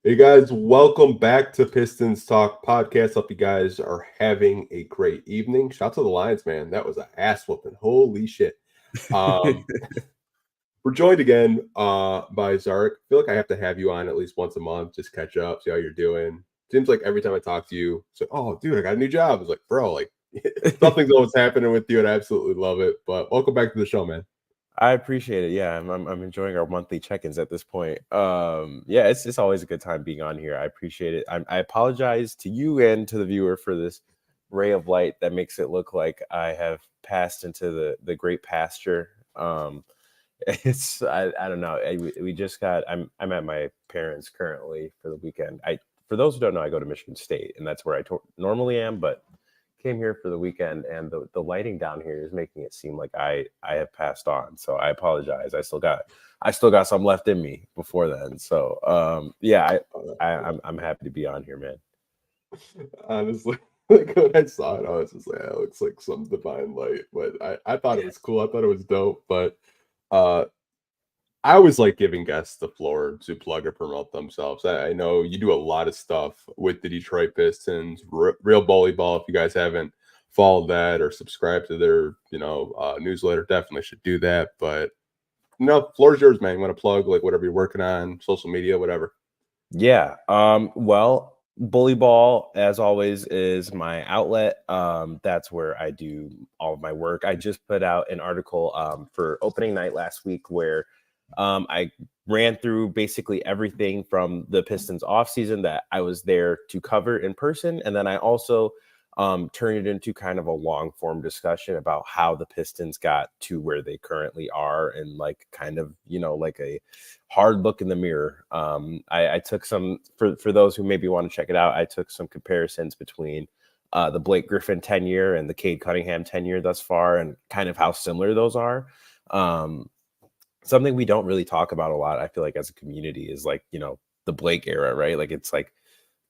Hey guys, welcome back to Pistons Talk Podcast. Hope you guys are having a great evening. Shout out to the Lions, man. That was an ass whooping. Holy shit. Um, we're joined again by Zarek. I feel like I have to have you on at least once a month, just catch up, see how you're doing. Seems like every time I talk to you, it's like, oh dude, I got a new job. It's like, bro, like something's always happening with you, and I absolutely love it. But welcome back to the show, man. I appreciate it. Yeah, I'm enjoying our monthly check-ins at this point. Yeah, it's always a good time being on here. I appreciate it. I apologize to you and to the viewer for this ray of light that makes it look like I have passed into the great pasture. I don't know. We just got. I'm at my parents' currently for the weekend. For those who don't know, I go to Michigan State, and that's where I normally am, but came here for the weekend, and the lighting down here is making it seem like I have passed on. So I apologize. I still got some left in me before then. So yeah, I'm happy to be on here, man. Honestly, like when I saw it, I was just like, it looks like some divine light. But I thought it was cool. I thought it was dope. But uh I always like giving guests the floor to plug or promote themselves. I know you do a lot of stuff with the Detroit Pistons, Real Bullyball. If you guys haven't followed that or subscribed to their, newsletter, definitely should do that. But floor's yours, man. You want to plug like whatever you're working on, social media, whatever. Yeah. Well, Bullyball, as always, is my outlet. That's where I do all of my work. I just put out an article for opening night last week where I ran through basically everything from the Pistons offseason that I was there to cover in person. And then I also turned it into kind of a long form discussion about how the Pistons got to where they currently are and like kind of, like a hard look in the mirror. I took some, for those who maybe want to check it out, I took some comparisons between the Blake Griffin tenure and the Cade Cunningham tenure thus far and kind of how similar those are. Something we don't really talk about a lot, I feel like, as a community is like, the Blake era, right? Like it's like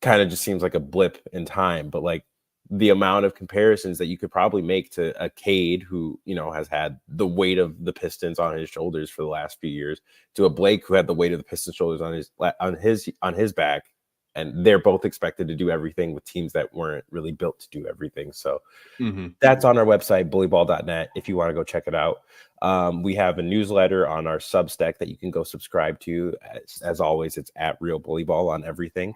kind of just seems like a blip in time, but like the amount of comparisons that you could probably make to a Cade who, has had the weight of the Pistons on his shoulders for the last few years to a Blake who had the weight of the Pistons shoulders on his back. And they're both expected to do everything with teams that weren't really built to do everything. So that's on our website, bullyball.net, if you want to go check it out. We have a newsletter on our Substack that you can go subscribe to. As always, it's at Real Bullyball on everything.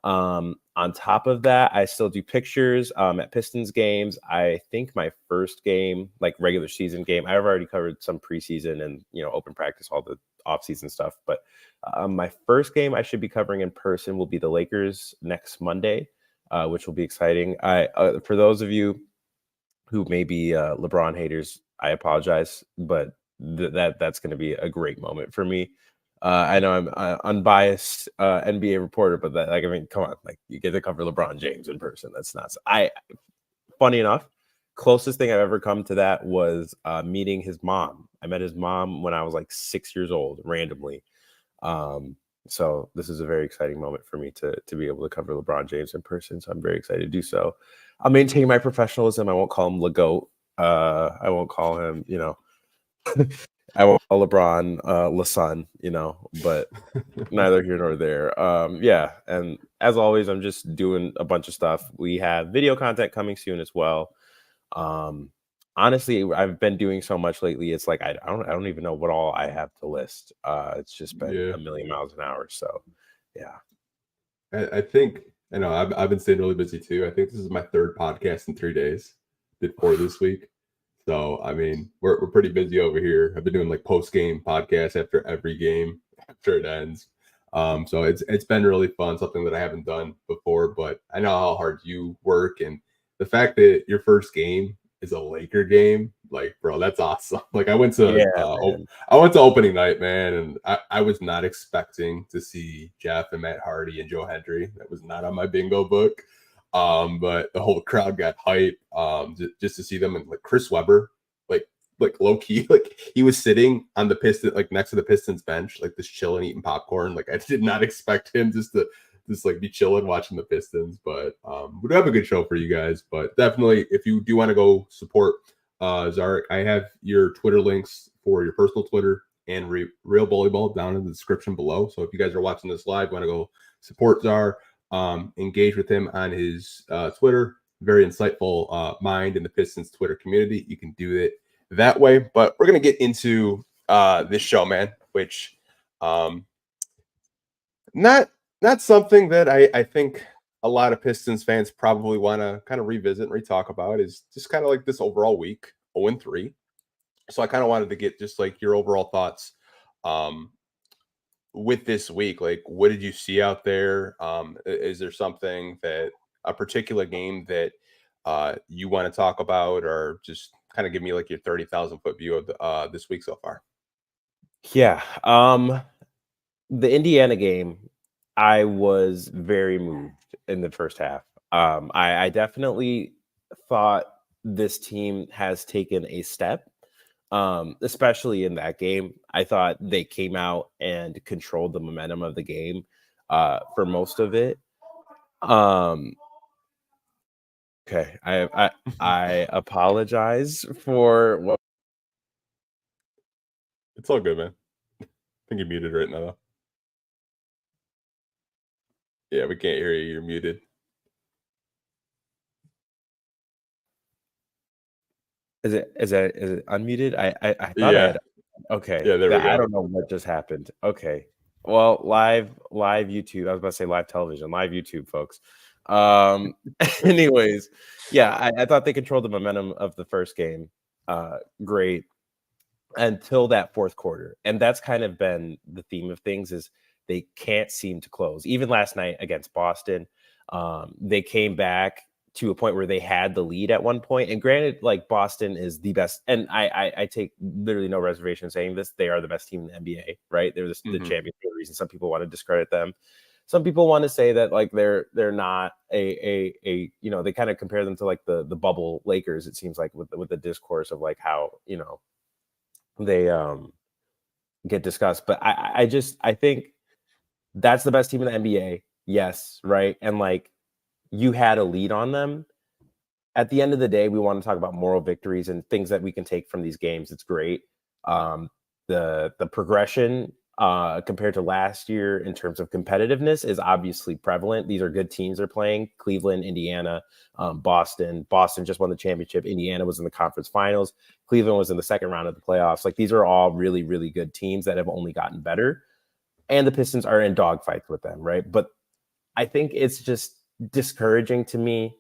On top of that, I still do pictures at Pistons games. I think my first game, like regular season game, I've already covered some preseason and, open practice, all the off-season stuff. But my first game I should be covering in person will be the Lakers next Monday, which will be exciting. For those of you who may be LeBron haters, I apologize, but that's going to be a great moment for me. I know I'm an unbiased NBA reporter, but come on, like you get to cover LeBron James in person. That's not. Funny enough, closest thing I've ever come to that was meeting his mom. I met his mom when I was like 6 years old, randomly. So this is a very exciting moment for me to be able to cover LeBron James in person. So I'm very excited to do so. I'll maintain my professionalism. I won't call him LeGoat. I won't call him, I won't call LeBron LeSun, but neither here nor there. Yeah. And as always, I'm just doing a bunch of stuff. We have video content coming soon as well. Honestly, I've been doing so much lately. It's like I don't even know what all I have to list. It's just been a million miles an hour. So, yeah. I think I've been staying really busy too. I think this is my third podcast in 3 days. Did 4 this week. So I mean, we're pretty busy over here. I've been doing like post game podcasts after every game after it ends. So it's been really fun, something that I haven't done before. But I know how hard you work, and the fact that your first game is a Laker game, like bro, that's awesome. Like I went to opening night, man, and I was not expecting to see Jeff and Matt Hardy and Joe Hendry. That was not on my bingo book. But the whole crowd got hype just to see them, and like Chris Webber, like low key, like he was sitting on the Piston, like next to the Pistons bench, like just chilling, eating popcorn. Like I did not expect him just like be chilling watching the Pistons. But we do have a good show for you guys. But definitely, if you do want to go support Zarek, I have your Twitter links for your personal Twitter and Real Volleyball down in the description below. So if you guys are watching this live, want to go support czar. Engage with him on his Twitter. Very insightful mind in the Pistons Twitter community. You can do it that way. But we're going to get into this show, man, which not something that I think a lot of Pistons fans probably want to kind of revisit and re-talk about, is just kind of like this overall week, 0-3. So I kind of wanted to get just like your overall thoughts with this week. Like, what did you see out there? Is there something that a particular game that you want to talk about, or just kind of give me like your 30,000 foot view of this week so far? Yeah. The Indiana game, I was very moved in the first half. I definitely thought this team has taken a step, especially in that game. I thought they came out and controlled the momentum of the game for most of it. Okay, I apologize for what. It's all good, man. I think you're muted right now, though. Yeah, we can't hear you. You're muted. Is it unmuted? I thought I Yeah. had. Okay. Yeah, there we go. I don't know what just happened. Okay. Well, live YouTube. I was about to say live television, live YouTube, folks. Anyways, yeah, I thought they controlled the momentum of the first game. Great. Until that fourth quarter. And that's kind of been the theme of things, is they can't seem to close. Even last night against Boston, they came back to a point where they had the lead at one point. And granted, like, Boston is the best, and I take literally no reservation saying this. They are the best team in the NBA, right? They're the champions for a reason. Some people want to discredit them. Some people want to say that like they're not a they kind of compare them to like the bubble Lakers. It seems like with the discourse of like how they get discussed. But I think that's the best team in the NBA. Yes, right. And like, you had a lead on them. At the end of the day, we want to talk about moral victories and things that we can take from these games. It's great. The progression compared to last year in terms of competitiveness is obviously prevalent. These are good teams they're playing. Cleveland, Indiana, Boston. Boston just won the championship. Indiana was in the conference finals. Cleveland was in the second round of the playoffs. Like, these are all really, really good teams that have only gotten better. And the Pistons are in dogfights with them, right? But I think it's just discouraging to me,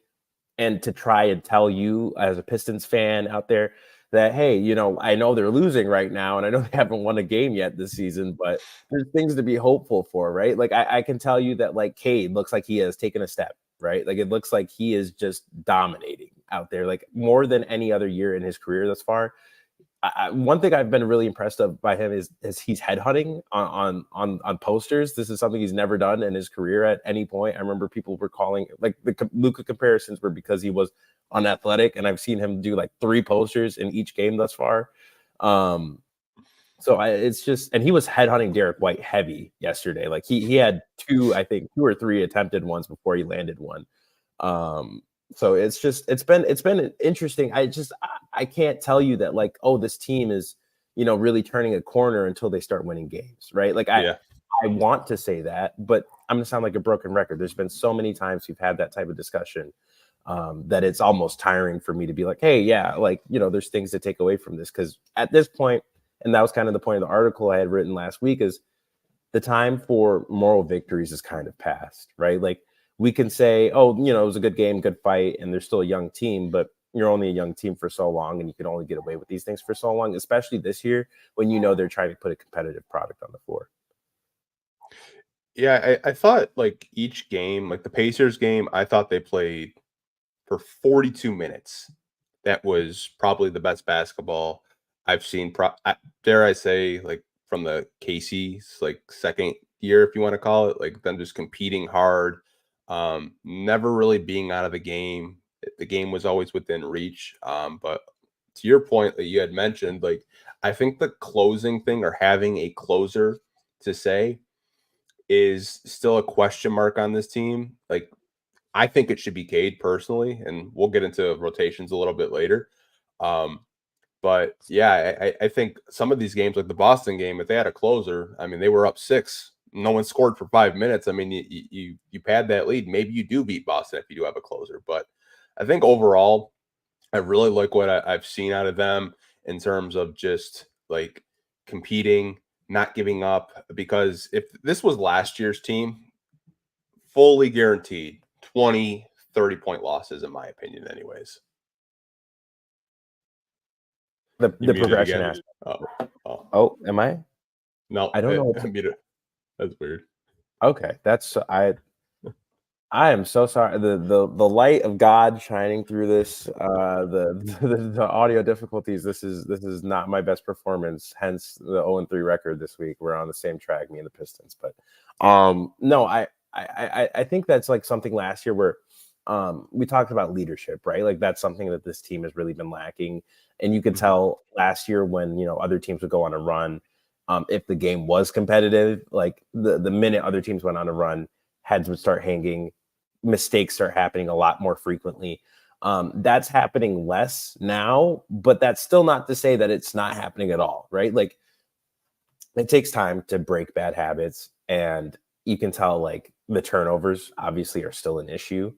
and to try and tell you as a Pistons fan out there that, hey, I know they're losing right now, and I know they haven't won a game yet this season, but there's things to be hopeful for, right? Like, I can tell you that like Cade looks like he has taken a step, right? Like, it looks like he is just dominating out there, like more than any other year in his career thus far. One thing I've been really impressed by him is he's headhunting on posters. This is something he's never done in his career at any point. I remember people were calling, like, the Luka comparisons were because he was unathletic, and I've seen him do like 3 posters in each game thus far. So it's just, and he was headhunting Derek White heavy yesterday. Like, he had 2 or 3 attempted ones before he landed one. So it's been interesting. I can't tell you that like, oh, this team is, really turning a corner until they start winning games, right? Like, I want to say that, but I'm gonna sound like a broken record. There's been so many times we've had that type of discussion that it's almost tiring for me to be like, hey, yeah, like, there's things to take away from this, because at this point, and that was kind of the point of the article I had written last week, is the time for moral victories is kind of past, right? Like, we can say, oh, it was a good game, good fight, and they're still a young team, but you're only a young team for so long, and you can only get away with these things for so long, especially this year when they're trying to put a competitive product on the floor. Yeah, I thought like each game, like the Pacers game, I thought they played for 42 minutes. That was probably the best basketball I've seen. Dare I say, like, from the Casey's like second year, if you want to call it, like them just competing hard, never really being out of the game. The game was always within reach. But to your point that you had mentioned, like, I think the closing thing, or having a closer to say, is still a question mark on this team. Like, I think it should be Cade personally, and we'll get into rotations a little bit later. But yeah, I think some of these games, like the Boston game, if they had a closer, I mean, they were up 6 no one scored for 5 minutes. I mean, you pad that lead. Maybe you do beat Boston if you do have a closer. But I think overall, I really like what I've seen out of them in terms of just like competing, not giving up. Because if this was last year's team, fully guaranteed 20, 30-point losses, in my opinion, anyways. The You muted progression again? aspect. Oh. Oh, am I? No, I don't know. I muted. That's weird. Okay, I am so sorry. The light of God shining through this, the audio difficulties. This is not my best performance. Hence the 0-3 record this week. We're on the same track, me and the Pistons. But no, I think that's like something last year where we talked about leadership, right? Like that's something that this team has really been lacking. And you could tell last year when other teams would go on a run, if the game was competitive, like the minute other teams went on a run, heads would start hanging, mistakes start happening a lot more frequently. That's happening less now, but that's still not to say that it's not happening at all, right? Like it takes time to break bad habits, and you can tell like the turnovers obviously are still an issue,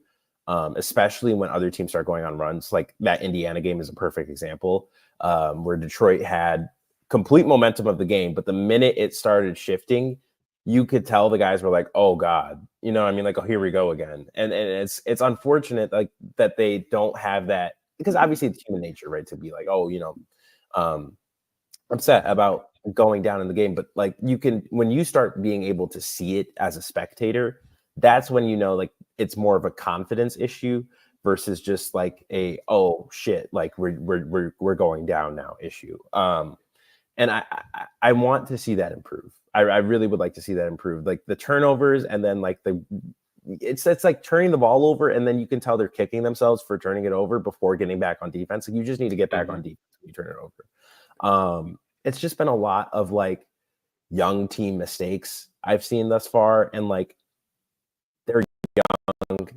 especially when other teams start going on runs. Like that Indiana game is a perfect example, where Detroit had complete momentum of the game, but the minute it started shifting, you could tell the guys were like, "Oh God," I mean, like, "Oh, here we go again." And it's unfortunate like that they don't have that, because obviously it's human nature, right? To be like, "Oh, upset about going down in the game," but like when you start being able to see it as a spectator, that's when like it's more of a confidence issue versus just like a oh shit, like we're going down now issue. And I want to see that improve. I really would like to see that improve. Like the turnovers, and then like it's like turning the ball over, and then you can tell they're kicking themselves for turning it over before getting back on defense. Like you just need to get back on defense when you turn it over. It's just been a lot of like young team mistakes I've seen thus far, and like they're young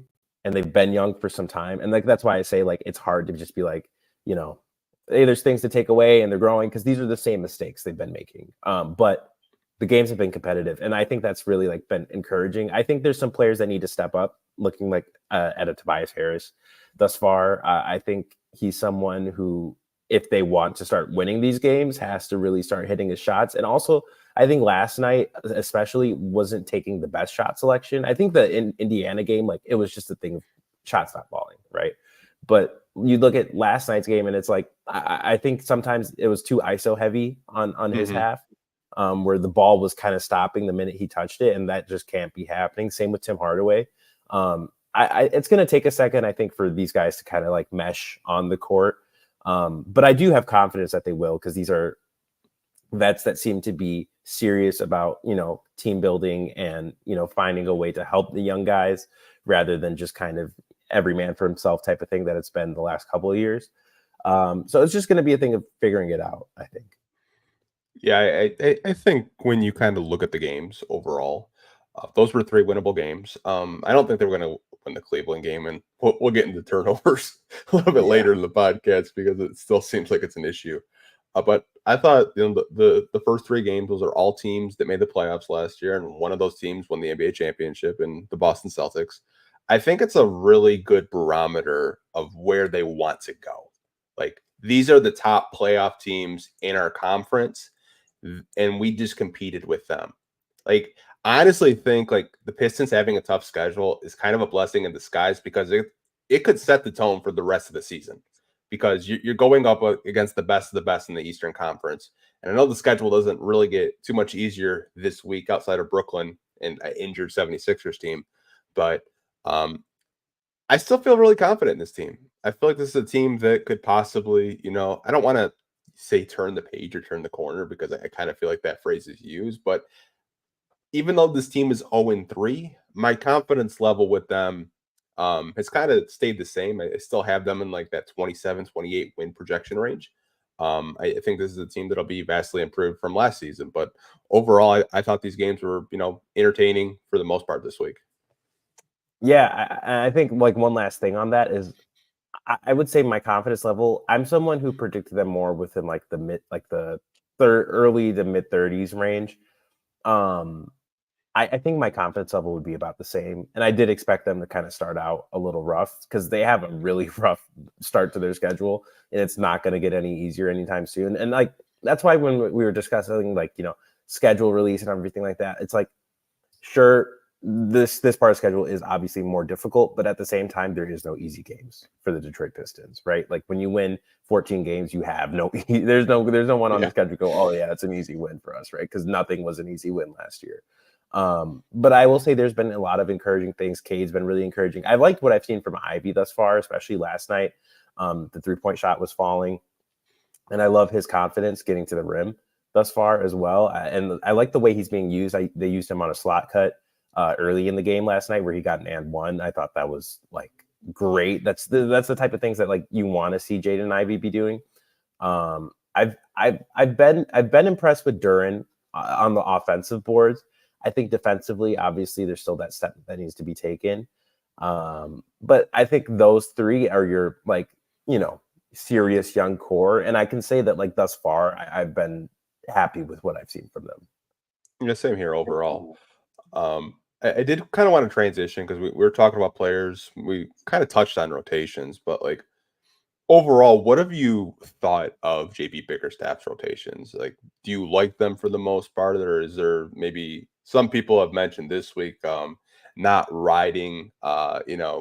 and they've been young for some time, and like that's why I say like it's hard to just be like hey, there's things to take away and they're growing, because these are the same mistakes they've been making. But the games have been competitive, and I think that's really like been encouraging. I think there's some players that need to step up, looking like at a Tobias Harris thus far. I think he's someone who, if they want to start winning these games, has to really start hitting his shots. And also, I think last night especially wasn't taking the best shot selection. I think the Indiana game, like it was just a thing of shots not falling, right? But you look at last night's game, and it's like I think sometimes it was too ISO heavy on his half, where the ball was kind of stopping the minute he touched it, and that just can't be happening. Same with Tim Hardaway. It's going to take a second, I think, for these guys to kind of like mesh on the court. But I do have confidence that they will, because these are vets that seem to be serious about team building and finding a way to help the young guys, rather than just kind of every man for himself type of thing that it's been the last couple of years. So it's just going to be a thing of figuring it out, I think. Yeah, I think when you kind of look at the games overall, those were 3 winnable games. I don't think they were going to win the Cleveland game, and we'll get into turnovers a little bit later in the podcast, because it still seems like it's an issue. But I thought the first 3 games, those are all teams that made the playoffs last year, and one of those teams won the NBA championship, in the Boston Celtics. I think it's a really good barometer of where they want to go. Like, these are the top playoff teams in our conference, and we just competed with them. Like, I honestly think like the Pistons having a tough schedule is kind of a blessing in disguise, because it could set the tone for the rest of the season, because you're going up against the best of the best in the Eastern Conference. And I know the schedule doesn't really get too much easier this week outside of Brooklyn and an injured 76ers team, but I still feel really confident in this team. I feel like this is a team that could possibly, I don't want to say turn the page or turn the corner, because I kind of feel like that phrase is used. But even though this team is 0-3, my confidence level with them has kind of stayed the same. I still have them in like that 27, 28 win projection range. I think this is a team that'll be vastly improved from last season. But overall, I thought these games were, entertaining for the most part this week. Yeah, I think like one last thing on that is I would say my confidence level, I'm someone who predicted them more within like the early to mid 30s range. I think my confidence level would be about the same. And I did expect them to kind of start out a little rough because they have a really rough start to their schedule, and it's not going to get any easier anytime soon. And like that's why when we were discussing like, schedule release and everything like that, it's like, sure, this part of schedule is obviously more difficult, but at the same time, there is no easy games for the Detroit Pistons, right? Like when you win 14 games, you have there's no one on the schedule go, oh yeah, it's an easy win for us, right? Because nothing was an easy win last year. But I will say there's been a lot of encouraging things. Cade's been really encouraging. I liked what I've seen from Ivy thus far, especially last night. The 3-point shot was falling, and I love his confidence getting to the rim thus far as well. And I like the way he's being used. They used him on a slot cut early in the game last night where he got an and one. I thought that was like great. That's the type of things that like you want to see Cade and Ivey be doing. I've been impressed with Duren on the offensive boards. I think defensively, obviously, there's still that step that needs to be taken. But I think those three are your like, serious young core. And I can say that like thus far, I've been happy with what I've seen from them. Yeah, same here overall. I did kind of want to transition because we were talking about players. We kind of touched on rotations, but like overall, what have you thought of JB Bickerstaff's rotations? Like, do you like them for the most part, or is there maybe some people have mentioned this week not riding,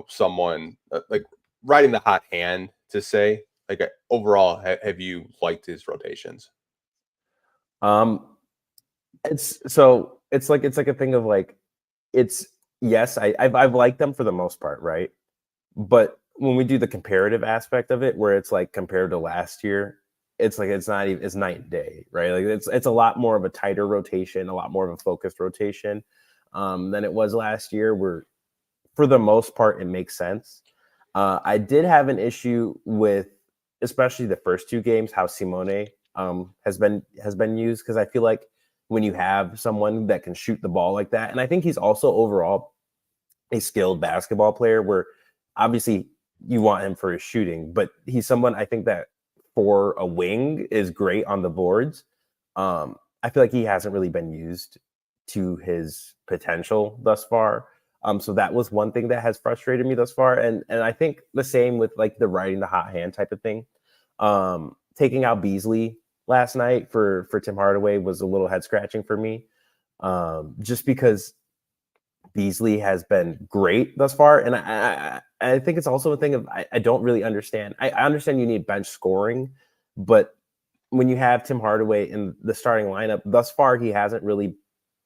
someone like riding the hot hand to say like overall, have you liked his rotations? It's like a thing of like yes, I've liked them for the most part, right? But when we do the comparative aspect of it, where it's like compared to last year, it's like it's night and day, right? Like it's a lot more of a tighter rotation, a lot more of a focused rotation than it was last year. Where for the most part, it makes sense. I did have an issue with, especially the first two games, how Simone has been used, because I feel like when you have someone that can shoot the ball like that, and I think he's also overall a skilled basketball player, where obviously you want him for his shooting, but he's someone I think that for a wing is great on the boards. I feel like he hasn't really been used to his potential thus far. So that was one thing that has frustrated me thus far. And I think the same with like the riding the hot hand type of thing. Taking out Beasley last night for Tim Hardaway was a little head scratching for me. Just because Beasley has been great thus far. And I think it's also a thing of, I don't really understand. I understand you need bench scoring, but when you have Tim Hardaway in the starting lineup, thus far, he hasn't really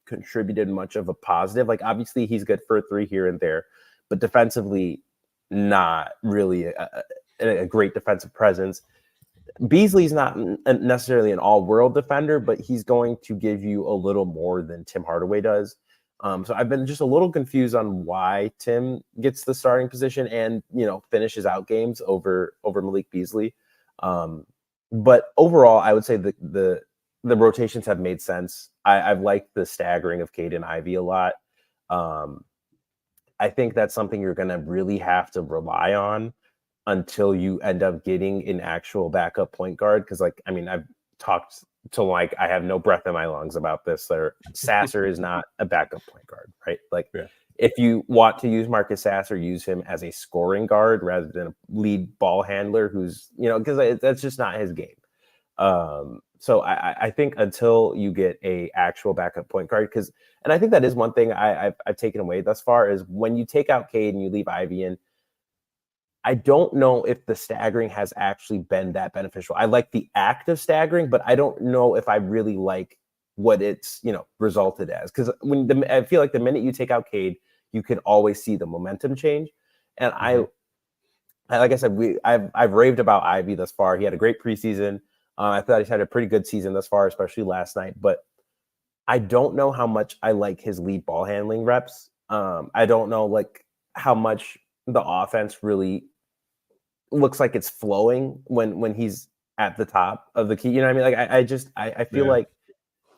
contributed much of a positive. Like obviously he's good for a three here and there, but defensively, not really a great defensive presence. Beasley's not necessarily an all-world defender, but he's going to give you a little more than Tim Hardaway does. So I've been just a little confused on why Tim gets the starting position and finishes out games over Malik Beasley. But overall, I would say the rotations have made sense. I've liked the staggering of Cade and Ivey a lot. I think that's something you're going to really have to rely on until you end up getting an actual backup point guard. Because, I've talked to I have no breath in my lungs about this. Sasser is not a backup point guard, right? If you want to use Marcus Sasser, use him as a scoring guard rather than a lead ball handler who's, because that's just not his game. So I think until you get a actual backup point guard, and I think that is one thing I've taken away thus far is when you take out Cade and you leave Ivy in, I don't know if the staggering has actually been that beneficial. I like the act of staggering, but I don't know if I really like what it's resulted as. Because I feel like the minute you take out Cade, you can always see the momentum change. And I like I said, I've raved about Ivy thus far. He had a great preseason. I thought he's had a pretty good season thus far, especially last night. But I don't know how much I like his lead ball handling reps. I don't know how much the offense really looks like it's flowing when he's at the top of the key. You know what I mean? I feel like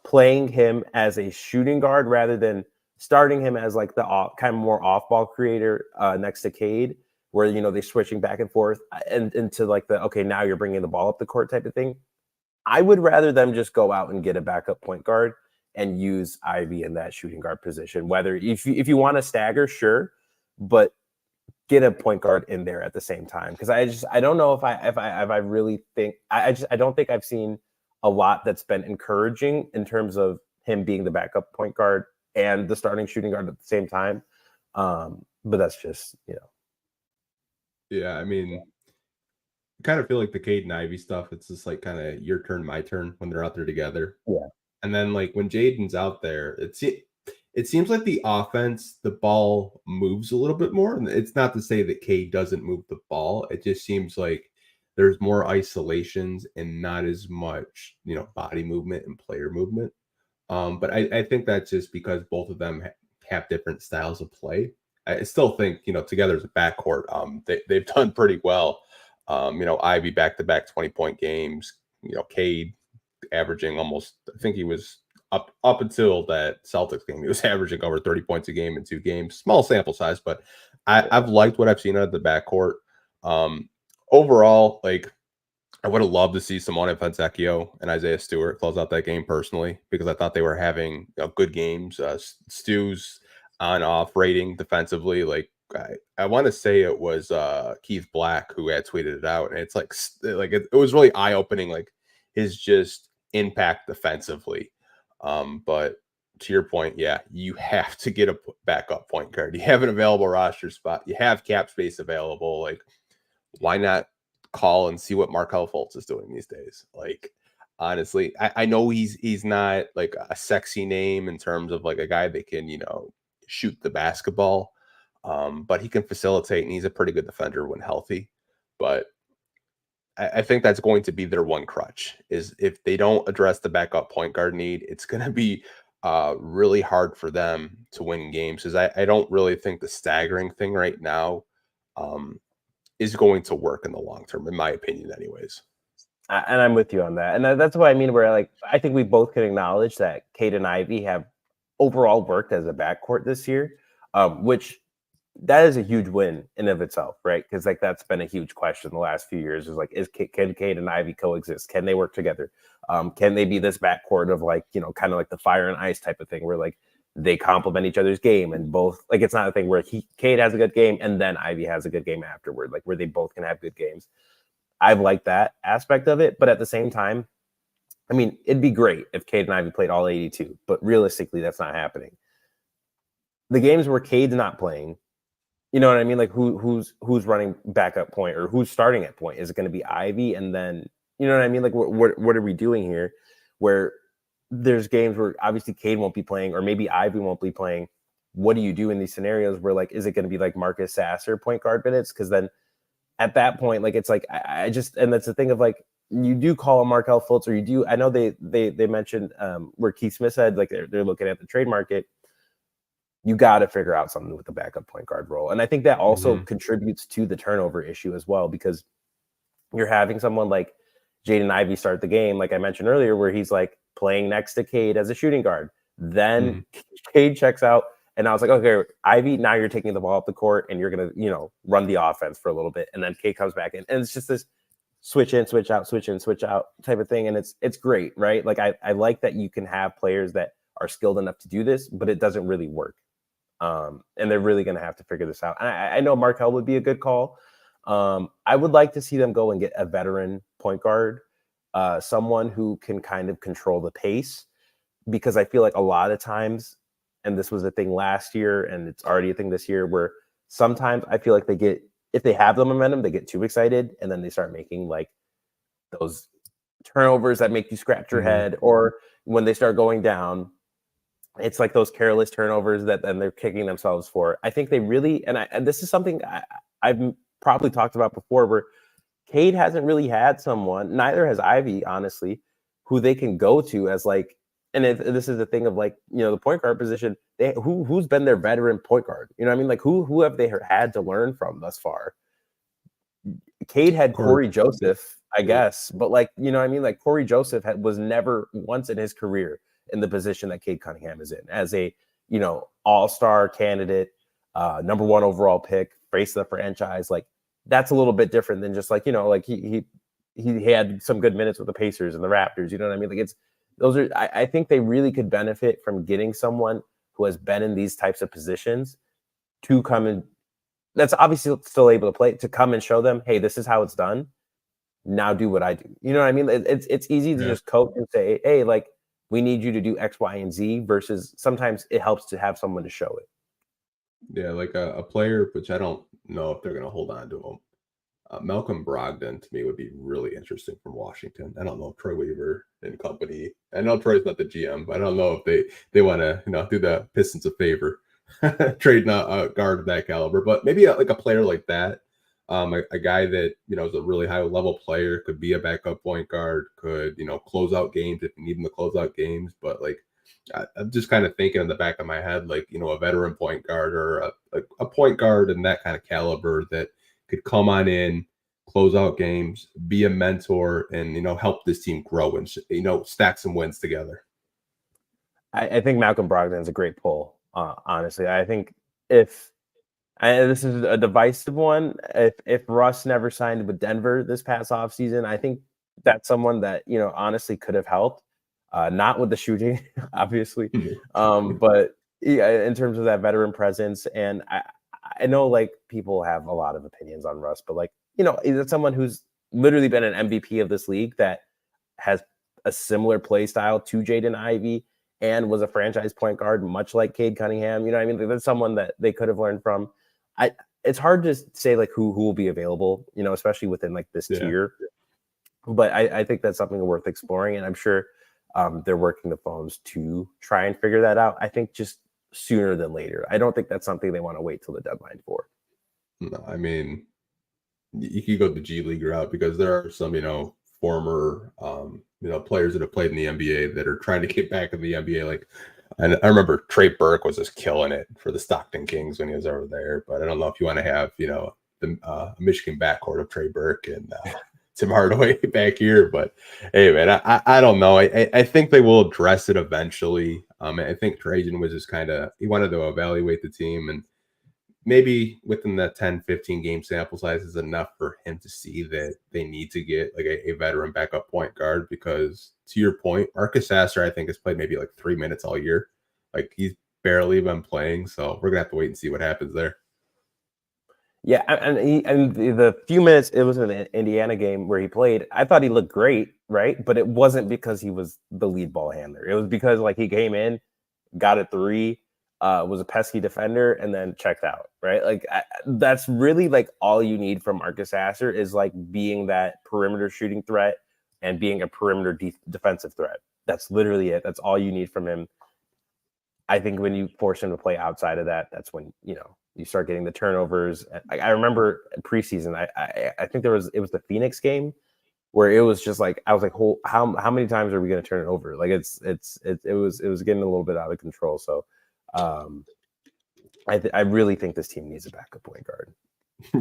playing him as a shooting guard rather than starting him as the kind of more off-ball creator next to Cade, where they're switching back and forth and into okay, now you're bringing the ball up the court type of thing. I would rather them just go out and get a backup point guard and use Ivy in that shooting guard position. Whether if you want to stagger, sure, but get a point guard in there at the same time, because I don't know if I really think I don't think I've seen a lot that's been encouraging in terms of him being the backup point guard and the starting shooting guard at the same time. But that's just, Yeah, I mean, I kind of feel like the Cade and Ivy stuff, it's just like kind of your turn, my turn when they're out there together. Yeah. And then like when Jaden's out there, it seems like the offense, the ball moves a little bit more. And it's not to say that Cade doesn't move the ball. It just seems like there's more isolations and not as much, body movement and player movement. But I think that's just because both of them have different styles of play. I still think, together as a backcourt, they've done pretty well. Ivy back-to-back 20-point games, Cade averaging almost, I think he was up until that Celtics game, he was averaging over 30 points a game in 2 games. Small sample size, but I've liked what I've seen out of the backcourt. Overall, like, I would have loved to see Simone Fontecchio and Isaiah Stewart close out that game personally, because I thought they were having good games. Stu's on-off rating defensively, like I want to say it was Keith Black who had tweeted it out, and it's like it was really eye-opening, like his just impact defensively. But to your point, yeah, you have to get a backup point guard. You have an available roster spot. You have cap space available. Like, why not call and see what Markelle Fultz is doing these days? Like, honestly, I know he's not like a sexy name in terms of like a guy that can, shoot the basketball, but he can facilitate, and he's a pretty good defender when healthy. But I think that's going to be their one crutch, is if they don't address the backup point guard need, it's going to be really hard for them to win games, because I don't really think the staggering thing right now is going to work in the long term, in my opinion anyways. And I'm with you on that. And that's what I mean, where like I think we both can acknowledge that Cade and Ivy have overall worked as a backcourt this year, which that is a huge win in of itself, right? Because like that's been a huge question the last few years, is like, can Cade and Ivy coexist? Can they work together? Can they be this backcourt of like, kind of like the fire and ice type of thing, where like they complement each other's game, and both, like, it's not a thing where Cade has a good game and then Ivy has a good game afterward, like where they both can have good games. I've liked that aspect of it, but at the same time, I mean, it'd be great if Cade and Ivy played all 82, but realistically, that's not happening. The games where Cade's not playing, you know what I mean? Like who's running backup point, or who's starting at point? Is it going to be Ivy? And then, you know what I mean? Like what are we doing here? Where there's games where obviously Cade won't be playing, or maybe Ivy won't be playing. What do you do in these scenarios where, like, is it going to be like Marcus Sasser point guard minutes? Because then at that point, like, it's like I just, and that's the thing of like, you do call a Markelle Fultz, or you do. I know they mentioned where Keith Smith said like they're looking at the trade market. You got to figure out something with the backup point guard role, and I think that also contributes to the turnover issue as well, because you're having someone like Jaden Ivey start the game, like I mentioned earlier, where he's like playing next to Cade as a shooting guard. Then Cade checks out, and I was like, okay, Ivy, now you're taking the ball up the court, and you're gonna run the offense for a little bit, and then Cade comes back in, and it's just this switch in, switch out, switch in, switch out type of thing. And it's great, right? Like I like that you can have players that are skilled enough to do this, but it doesn't really work. And they're really going to have to figure this out. And I know Markelle would be a good call. I would like to see them go and get a veteran point guard, someone who can kind of control the pace, because I feel like a lot of times, and this was a thing last year, and it's already a thing this year, where sometimes I feel like if they have the momentum, they get too excited, and then they start making like those turnovers that make you scratch your head, or when they start going down, it's like those careless turnovers that then they're kicking themselves for. I think they really, and this is something I've probably talked about before, where Cade hasn't really had someone, neither has Ivy, honestly, who they can go to as like, and this is the thing of like, the point guard position, who's been their veteran point guard? You know what I mean? Like who have they had to learn from thus far? Cade had Corey Joseph, I guess, but like, you know what I mean? Like Corey Joseph was never once in his career in the position that Cade Cunningham is in, as a, all-star candidate, number 1 overall pick, face of the franchise. Like that's a little bit different than just like, like he had some good minutes with the Pacers and the Raptors. You know what I mean? Like I think they really could benefit from getting someone who has been in these types of positions to come and that's obviously still able to play to come and show them, hey, this is how it's done. Now do what I do. You know what I mean? It's easy to just coach and say, hey, like we need you to do X, Y, and Z versus sometimes it helps to have someone to show it. Yeah, like a player, which I don't know if they're going to hold on to him. Malcolm Brogdon to me would be really interesting from Washington. I don't know if Troy Weaver and company. I know Troy's not the GM, but I don't know if they want to do the Pistons a favor, trading a guard of that caliber. But maybe like a player like that, a guy that is a really high level player, could be a backup point guard, could close out games if you need him to close out games. But like I'm just kind of thinking in the back of my head, like a veteran point guard or a point guard in that kind of caliber that could come on in, close out games, be a mentor, and help this team grow and stack some wins together. I think Malcolm Brogdon is a great pull. Honestly, I think this is a divisive one. If Russ never signed with Denver this past offseason, I think that's someone that honestly could have helped. Not with the shooting, obviously, but in terms of that veteran presence. And I know like people have a lot of opinions on Russ, but like, it's someone who's literally been an MVP of this league that has a similar play style to Cade and Ivey and was a franchise point guard, much like Cade Cunningham. You know what I mean? That's someone that they could have learned from. It's hard to say like who will be available, especially within like this tier. But I think that's something worth exploring. And I'm sure they're working the phones to try and figure that out. I think just sooner than later. I don't think that's something they want to wait till the deadline for. No, I mean, you could go the G League route because there are some, former, players that have played in the NBA that are trying to get back in the NBA. Like, I remember Trey Burke was just killing it for the Stockton Kings when he was over there. But I don't know if you want to have, the Michigan backcourt of Trey Burke and Tim Hardaway back here. But hey, man, I don't know. I think they will address it eventually. I think Trajan was just he wanted to evaluate the team, and maybe within that 10, 15 game sample size is enough for him to see that they need to get like a veteran backup point guard. Because to your point, Marcus Sasser, I think, has played maybe like 3 minutes all year. Like he's barely been playing. So we're gonna have to wait and see what happens there. Yeah, and the few minutes it was in an Indiana game where he played, I thought he looked great, right? But it wasn't because he was the lead ball handler. It was because like he came in, got a three, was a pesky defender, and then checked out, right? Like that's really like all you need from Marcus Sasser is like being that perimeter shooting threat and being a perimeter defensive threat. That's literally it. That's all you need from him. I think when you force him to play outside of that, that's when you start getting the turnovers. I remember preseason, I think it was the Phoenix game where it was just like I was like, how many times are we going to turn it over? Like it was getting a little bit out of control. So I really think this team needs a backup point guard.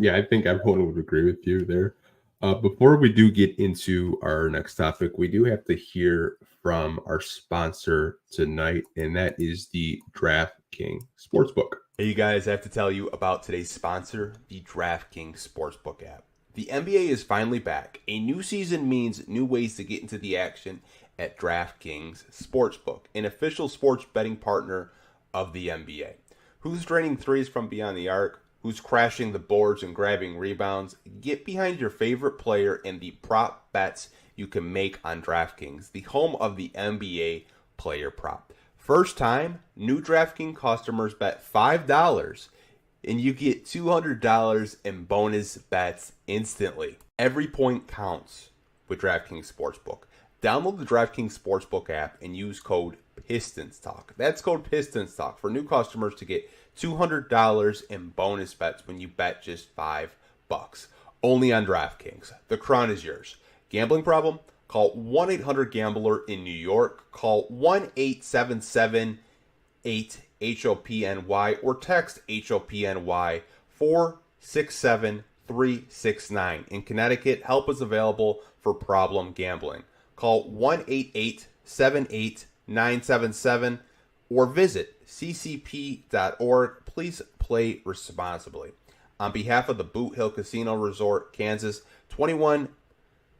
Yeah, I think everyone would agree with you there. Before we do get into our next topic, we do have to hear from our sponsor tonight, and that is the DraftKings Sportsbook. Hey, you guys, I have to tell you about today's sponsor, the DraftKings Sportsbook app. The NBA is finally back. A new season means new ways to get into the action at DraftKings Sportsbook, an official sports betting partner of the NBA. Who's draining threes from beyond the arc? Who's crashing the boards and grabbing rebounds? Get behind your favorite player and the prop bets you can make on DraftKings, the home of the NBA player prop. First time, new DraftKings customers bet $5 and you get $200 in bonus bets instantly. Every point counts with DraftKings Sportsbook. Download the DraftKings Sportsbook app and use code PistonsTalk. That's code PistonsTalk for new customers to get $200 in bonus bets when you bet just $5. Only on DraftKings. The crown is yours. Gambling problem? Call 1-800-GAMBLER in New York. Call 1-877-8-HOPNY or text HOPNY 467-369. In Connecticut, help is available for problem gambling. Call 1-888-78-977 or visit ccp.org. Please play responsibly. On behalf of the Boot Hill Casino Resort, Kansas, 21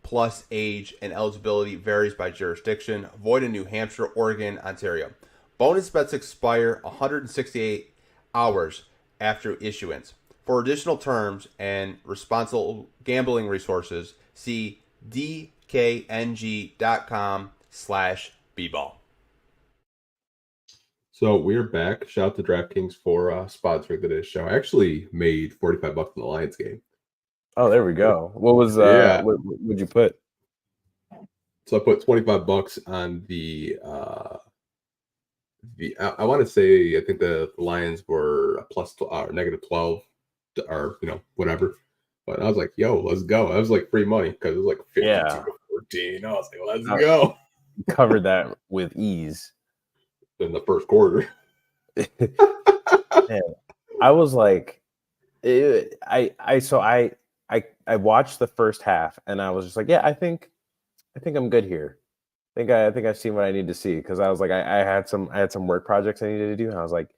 plus age and eligibility varies by jurisdiction. Void in New Hampshire, Oregon, Ontario. Bonus bets expire 168 hours after issuance. For additional terms and responsible gambling resources, see dkng.com/bball. So we're back. Shout out to DraftKings for sponsoring today's show. I actually made $45 in the Lions game. Oh, there we go. What was what would you put? So I put $25 on the I want to say I think the Lions were a plus or negative 12 or whatever. But I was like, yo, let's go. That was like free money because it was like 52-14. I was like, let's go. Covered that with ease. In the first quarter. Man, I was like, I watched the first half and I was just like, yeah, I think I'm good here. I think I've seen what I need to see because I was like, I had some work projects I needed to do and I was like,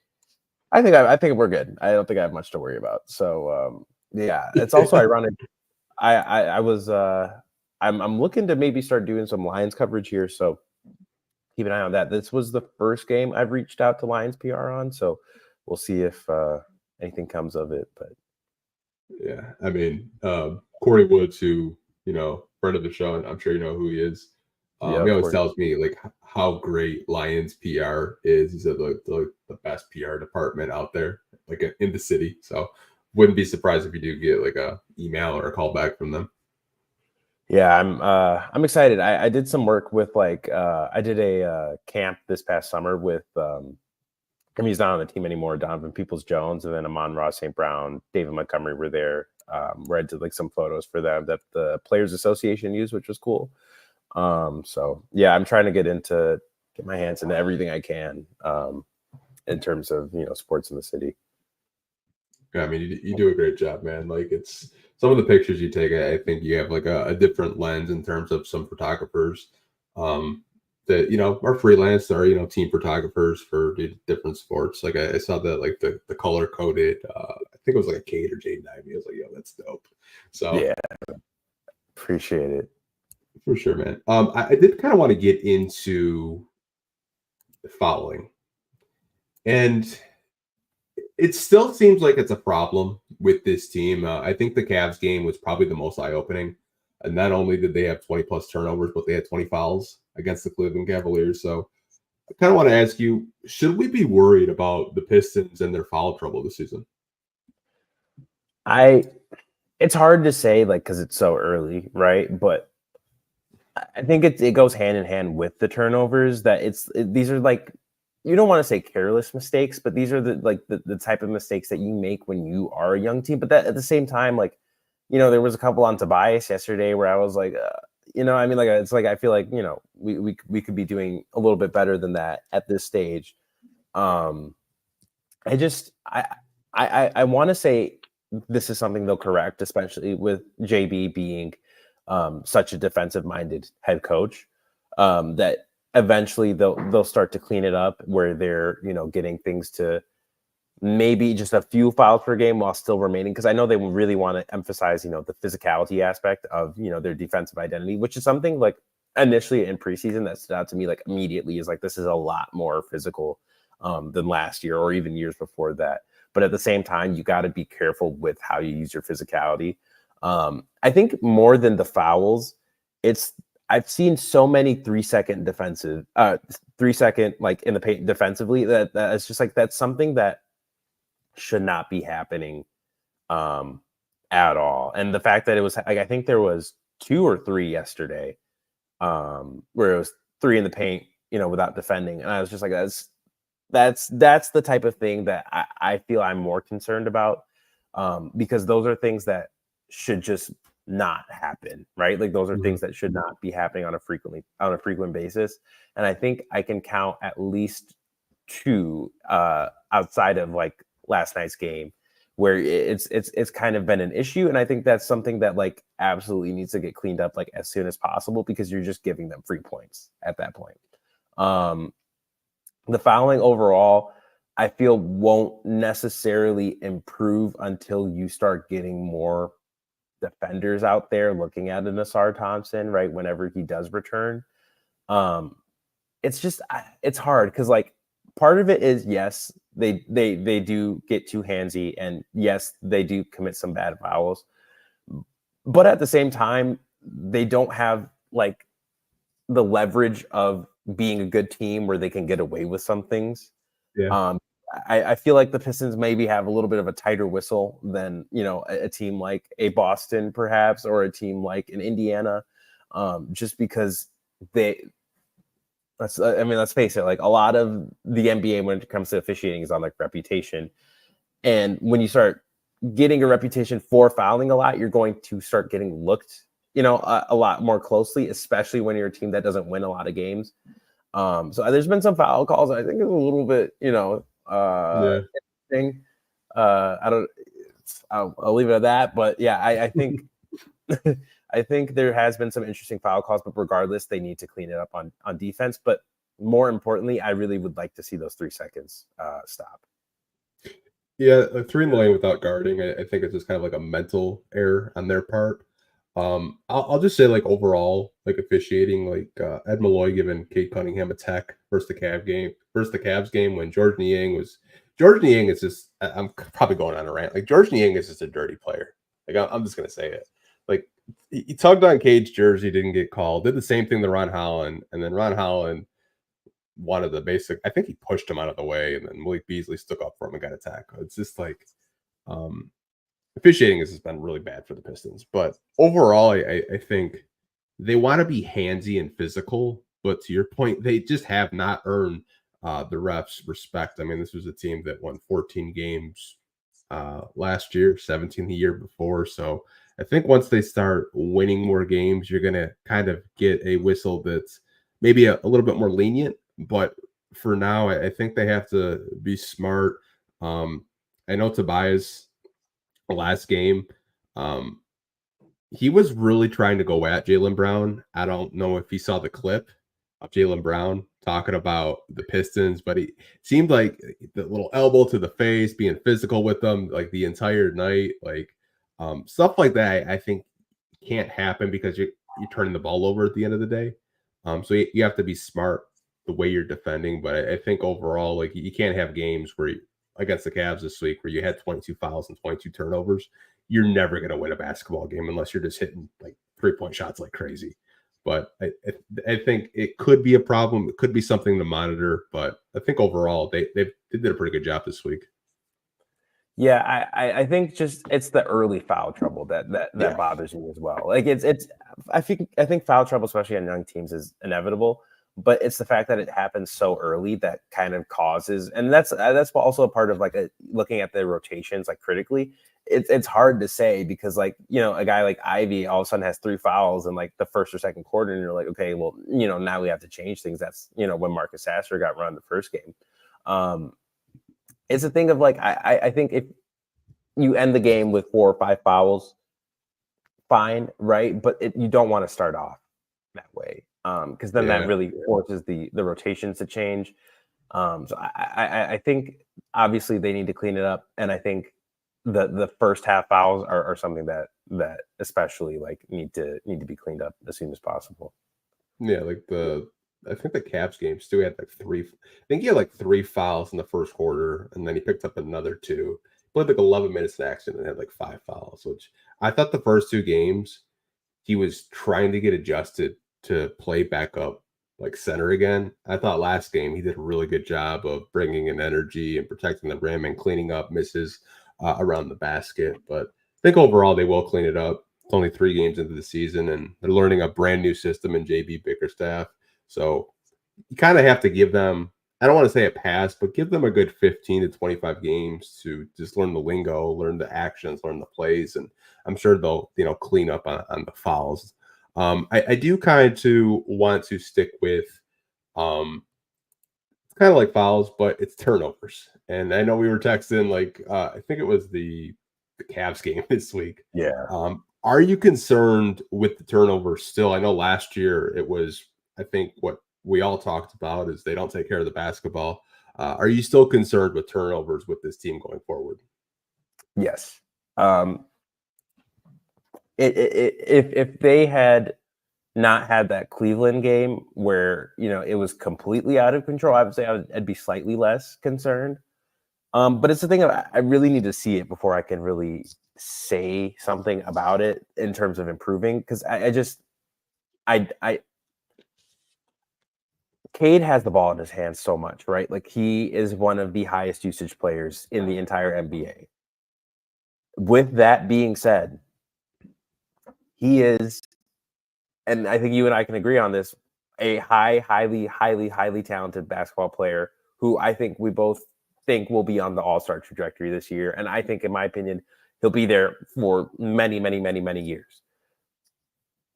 I think we're good. I don't think I have much to worry about. So yeah, it's also ironic. I'm looking to maybe start doing some Lions coverage here. So keep an eye on that. This was the first game I've reached out to Lions PR on, so we'll see if anything comes of it. But yeah, I mean, Corey Woods, who friend of the show, and I'm sure you know who he is. He always tells me like how great Lions PR is. He said the best PR department out there, like in the city. So wouldn't be surprised if you do get like a email or a call back from them. Yeah, I'm excited. I did some work with I did a camp this past summer with he's not on the team anymore, Donovan Peoples-Jones, and then Amon-Ra St. Brown, David Montgomery were there. Where I did like some photos for them that the Players Association used, which was cool. So yeah, I'm trying to get my hands into everything I can in terms of sports in the city. Yeah, I mean, you do a great job, man. Like it's some of the pictures you take, I think you have like a different lens in terms of some photographers that are freelance or team photographers for different sports. Like I saw that like the color coded. I think it was like a Cade or Cade and Ivey. I was like, yo, that's dope. So yeah, appreciate it for sure, man. I did kind of want to get into fouling, and it still seems like it's a problem with this team. I think the Cavs game was probably the most eye-opening. And not only did they have 20-plus turnovers, but they had 20 fouls against the Cleveland Cavaliers. So I kind of want to ask you, should we be worried about the Pistons and their foul trouble this season? It's hard to say, like, because it's so early, right? But I think it goes hand in hand with the turnovers that these are like, you don't want to say careless mistakes, but these are the type of mistakes that you make when you are a young team. But that at the same time, like, there was a couple on Tobias yesterday where I was like, I mean, like, it's like, I feel like, we could be doing a little bit better than that at this stage. I want to say this is something they'll correct, especially with JB being such a defensive minded head coach, that eventually they'll start to clean it up where they're getting things to maybe just a few fouls per game while still remaining, because I know they really want to emphasize the physicality aspect of their defensive identity, which is something like initially in preseason that stood out to me like immediately is like this is a lot more physical than last year or even years before that. But at the same time, you got to be careful with how you use your physicality. I think more than the fouls, I've seen so many 3 second defensive, 3 second like in the paint defensively that it's just like that's something that should not be happening at all. And the fact that it was like I think there was 2 or 3 yesterday where it was 3 in the paint, without defending, and I was just like that's the type of thing that I feel I'm more concerned about because those are things that should just not happen, right? Like those are things that should not be happening on a frequent basis. And I think I can count at least 2 outside of like last night's game where it's kind of been an issue. And I think that's something that like absolutely needs to get cleaned up like as soon as possible because you're just giving them free points at that point. The fouling overall, I feel won't necessarily improve until you start getting more defenders out there looking at an Asar Thompson, right? Whenever he does return, it's just it's hard because like part of it is yes, they do get too handsy, and yes, they do commit some bad fouls, but at the same time, they don't have like the leverage of being a good team where they can get away with some things. Yeah. I feel like the Pistons maybe have a little bit of a tighter whistle than, you know, a team like a Boston perhaps, or a team like an Indiana, just because let's face it, like a lot of the NBA when it comes to officiating is on like reputation. And when you start getting a reputation for fouling a lot, you're going to start getting looked, you know, a lot more closely, especially when you're a team that doesn't win a lot of games. So there's been some foul calls. I think it's a little bit, you know, interesting. I'll leave it at that. But yeah, I think I think there has been some interesting foul calls, but regardless, they need to clean it up on defense. But more importantly, I really would like to see those 3 seconds stop. Yeah, a 3 in the lane without guarding, I think it's just kind of like a mental error on their part. I'll just say like overall, like officiating, like Ed Malloy giving Cade Cunningham a tech versus the Cavs game when George Niang is just, I'm probably going on a rant. Like George Niang is just a dirty player. Like I'm just gonna say it. Like he tugged on Cade's jersey, didn't get called. Did the same thing to Ron Holland, and then Ron Holland wanted the basic. I think he pushed him out of the way, and then Malik Beasley stuck up for him and got a tackle. It's just like officiating has been really bad for the Pistons. But overall, I think they want to be handsy and physical. But to your point, they just have not earned the refs' respect. I mean, this was a team that won 14 games last year, 17 the year before. So I think once they start winning more games, you're going to kind of get a whistle that's maybe a little bit more lenient. But for now, I think they have to be smart. I know Tobias, last game, he was really trying to go at Jaylen Brown. I don't know if he saw the clip of Jaylen Brown talking about the Pistons, but he seemed like the little elbow to the face, being physical with them like the entire night. Like stuff like that, I think can't happen because you're turning the ball over at the end of the day. So you have to be smart the way you're defending. But I think overall, like you can't have games where against the Cavs this week where you had 22 fouls and 22 turnovers. You're never going to win a basketball game unless you're just hitting like 3-point shots like crazy. But I think it could be a problem. It could be something to monitor. But I think overall they did a pretty good job this week. Yeah, I think just it's the early foul trouble that bothers me as well. Like it's I think foul trouble, especially on young teams, is inevitable. But it's the fact that it happens so early that kind of causes, and that's also a part of like looking at the rotations like critically. It's hard to say because like, you know, a guy like Ivy all of a sudden has 3 fouls in like the first or second quarter, and you're like, okay, well, you know, now we have to change things. That's, you know, when Marcus Sasser got run the first game. It's a thing of like I think if you end the game with 4 or 5 fouls, fine, right? But you don't want to start off that way. Because then that really forces the rotations to change. So I think obviously they need to clean it up, and I think the first half fouls are something that especially like need to be cleaned up as soon as possible. Yeah, like I think the Cavs game still had like 3. I think he had like 3 fouls in the first quarter, and then he picked up another 2. Played like 11 minutes in action and had like 5 fouls, which I thought the first 2 games he was trying to get adjusted to play back up like center again. I thought last game he did a really good job of bringing in energy and protecting the rim and cleaning up misses around the basket. But I think overall they will clean it up. It's only 3 games into the season, and they're learning a brand new system in JB Bickerstaff. So you kind of have to give them, I don't want to say a pass, but give them a good 15 to 25 games to just learn the lingo, learn the actions, learn the plays, and I'm sure they'll, you know, clean up on the fouls. I do kind of want to stick with it's kind of like fouls, but it's turnovers. And I know we were texting like I think it was the Cavs game this week. Yeah. Are you concerned with the turnovers still? I know last year it was, I think what we all talked about is they don't take care of the basketball. Are you still concerned with turnovers with this team going forward? Yes. If they had not had that Cleveland game where it was completely out of control, I would say I'd be slightly less concerned. But it's the thing of I really need to see it before I can really say something about it in terms of improving, because I Cade has the ball in his hands so much, right? Like he is one of the highest usage players in the entire NBA. With that being said, he is, and I think you and I can agree on this, a highly talented basketball player who I think we both think will be on the all-star trajectory this year. And I think, in my opinion, he'll be there for many, many, many, many years.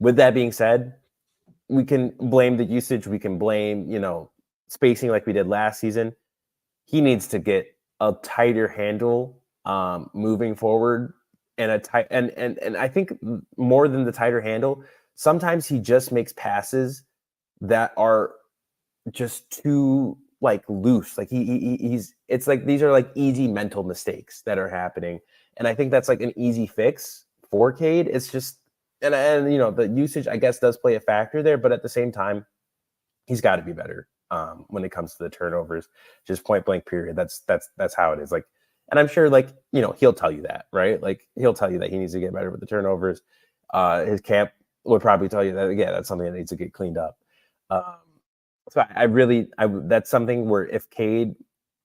With that being said, we can blame the usage. We can blame, spacing like we did last season. He needs to get a tighter handle moving forward, and and I think more than the tighter handle, sometimes he just makes passes that are just too like loose. Like it's like these are like easy mental mistakes that are happening, and I think that's like an easy fix for Cade. It's just and the usage I guess does play a factor there, but at the same time, he's got to be better when it comes to the turnovers. Just point blank period. That's how it is. Like, and I'm sure like he'll tell you that, right? Like he'll tell you that he needs to get better with the turnovers. His camp would probably tell you that that's something that needs to get cleaned up. So that's something where if Cade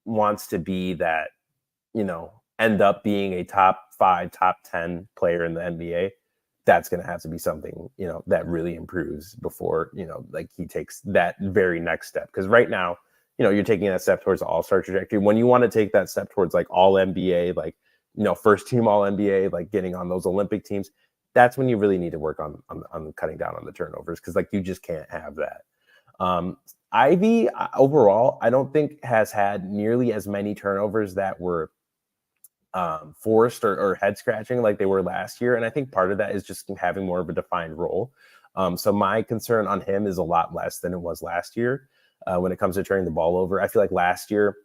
wants to be that, end up being a top 5, top 10 player in the NBA, that's going to have to be something, that really improves before, like he takes that very next step. Because right now, you're taking that step towards the all-star trajectory. When you want to take that step towards like all NBA, like, first team all NBA, like getting on those Olympic teams, that's when you really need to work on cutting down on the turnovers. Cause like, you just can't have that. Ivy overall, I don't think has had nearly as many turnovers that were forced or head scratching like they were last year. And I think part of that is just having more of a defined role. So my concern on him is a lot less than it was last year when it comes to turning the ball over. I feel like last year,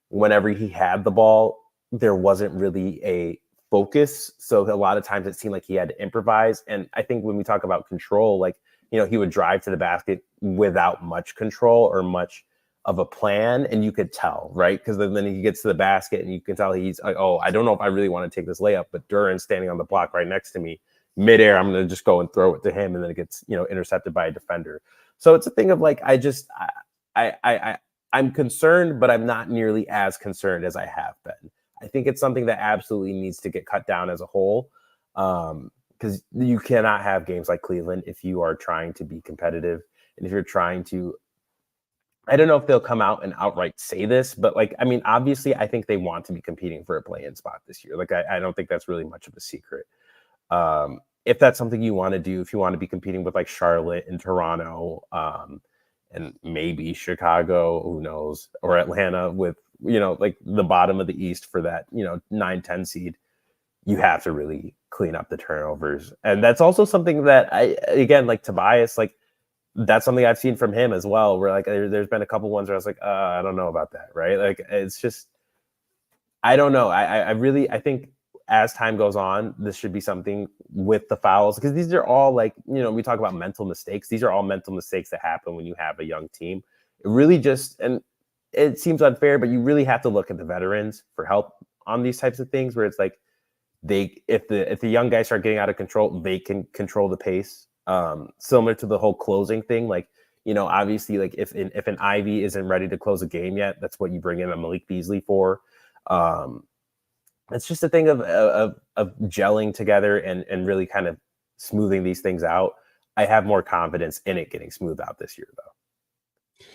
whenever he had the ball, there wasn't really a focus. So a lot of times it seemed like he had to improvise. And I think when we talk about control, like, he would drive to the basket without much control or much of a plan, and you could tell, right? Because then he gets to the basket and you can tell he's like, oh, I don't know if I really want to take this layup, but Duran's standing on the block right next to me, midair, I'm going to just go and throw it to him, and then it gets intercepted by a defender. So it's a thing of like, I'm concerned, but I'm not nearly as concerned as I have been. I think it's something that absolutely needs to get cut down as a whole. Because you cannot have games like Cleveland if you are trying to be competitive, and if you're trying to, I don't know if they'll come out and outright say this, but like, I mean, obviously I think they want to be competing for a play-in spot this year. Like, I don't think that's really much of a secret. If that's something you want to do, if you want to be competing with like Charlotte and Toronto, and maybe Chicago, who knows, or Atlanta with, like the bottom of the East for that, 9-10 seed, you have to really clean up the turnovers. And that's also something that again, like Tobias, like that's something I've seen from him as well, where like there's been a couple ones where I was like, I don't know about that, right? Like it's just, I don't know. I think as time goes on, this should be something with the fouls, because these are all like, we talk about mental mistakes. These are all mental mistakes that happen when you have a young team. It really just, and it seems unfair, but you really have to look at the veterans for help on these types of things, where it's like, if the young guys start getting out of control, they can control the pace. Similar to the whole closing thing, like, obviously, like if an Ivy isn't ready to close a game yet, that's what you bring in a Malik Beasley for. It's just a thing of gelling together and really kind of smoothing these things out. I have more confidence in it getting smoothed out this year, though.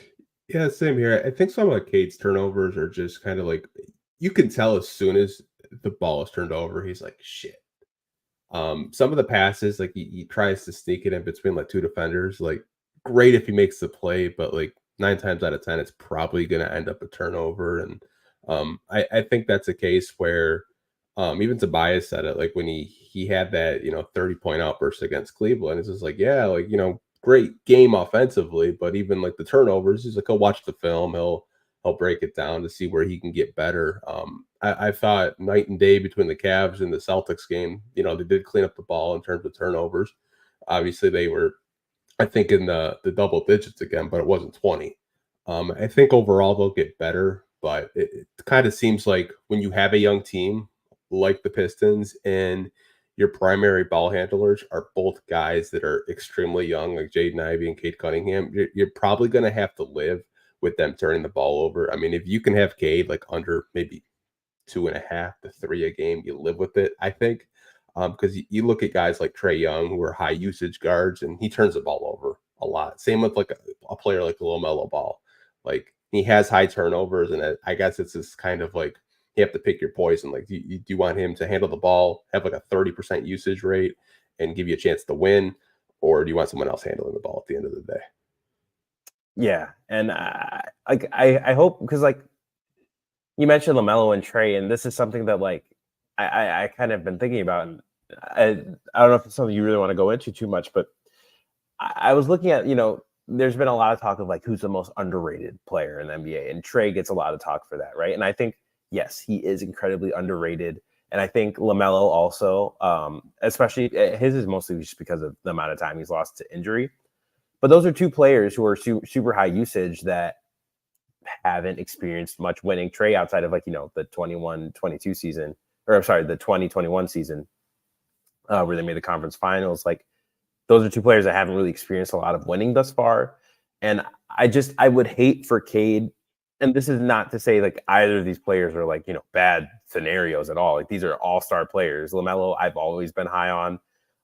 Yeah, same here. I think some of Cade's turnovers are just kind of like, you can tell as soon as the ball is turned over, he's like, shit. Some of the passes, like he tries to sneak it in between like two defenders, like great if he makes the play, but like 9 times out of 10, it's probably going to end up a turnover. And I think that's a case where even Tobias said it, like when he had that 30-point outburst against Cleveland, it's just like, yeah, like great game offensively, but even like the turnovers, he's like, he'll watch the film, he'll break it down to see where he can get better. I thought night and day between the Cavs and the Celtics game. You know, they did clean up the ball in terms of turnovers. Obviously, they were, I think, in the double digits again, but it wasn't 20. I think overall they'll get better, but it kind of seems like when you have a young team like the Pistons and your primary ball handlers are both guys that are extremely young, like Cade and Ivey and Cade Cunningham, you're probably going to have to live with them turning the ball over. I mean, if you can have Cade like under maybe 2.5 to 3 a game, you live with it, I think. Because you look at guys like Trae Young, who are high usage guards, and he turns the ball over a lot. Same with like a player like LaMelo Ball. Like he has high turnovers, and I guess it's this kind of like you have to pick your poison. Like, do you want him to handle the ball, have like a 30% usage rate, and give you a chance to win, or do you want someone else handling the ball at the end of the day? Yeah, and I hope, because like you mentioned LaMelo and Trae, and this is something that like I kind of been thinking about, and I don't know if it's something you really want to go into too much, but I was looking at, there's been a lot of talk of like who's the most underrated player in the NBA, and Trae gets a lot of talk for that, right? And I think, yes, he is incredibly underrated. And I think LaMelo also, especially his is mostly just because of the amount of time he's lost to injury. But those are two players who are super high usage that haven't experienced much winning. Trae, outside of like, the 21-22 season, or I'm sorry, the 2021 season, where they made the conference finals, like those are two players that haven't really experienced a lot of winning thus far. And I would hate for Cade, and this is not to say like either of these players are like, bad scenarios at all. Like these are all-star players. LaMelo, I've always been high on.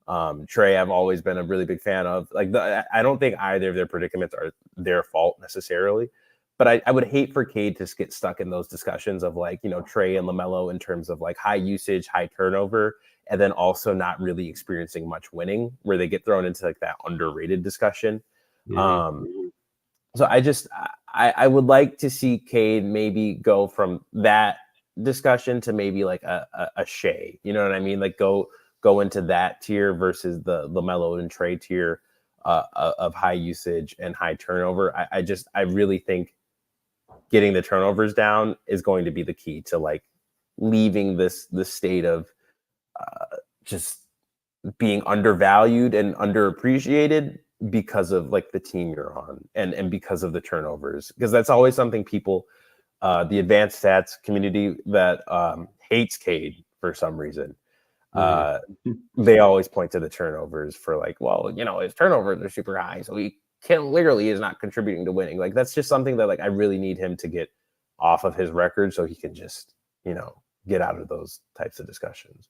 Trae, I've always been a really big fan of. Like I don't think either of their predicaments are their fault necessarily. But I would hate for Cade to get stuck in those discussions of like, Trae and LaMelo in terms of like high usage, high turnover, and then also not really experiencing much winning, where they get thrown into like that underrated discussion. Mm-hmm. So I would like to see Cade maybe go from that discussion to maybe like a Shea, you know what I mean? Like go into that tier versus the LaMelo and Trae tier of high usage and high turnover. I really think getting the turnovers down is going to be the key to like leaving this state of just being undervalued and underappreciated because of like the team you're on and because of the turnovers, because that's always something people, the advanced stats community that hates Cade for some reason. They always point to the turnovers for like, well, his turnovers are super high, so he literally is not contributing to winning. Like that's just something that like I really need him to get off of his record so he can just get out of those types of discussions.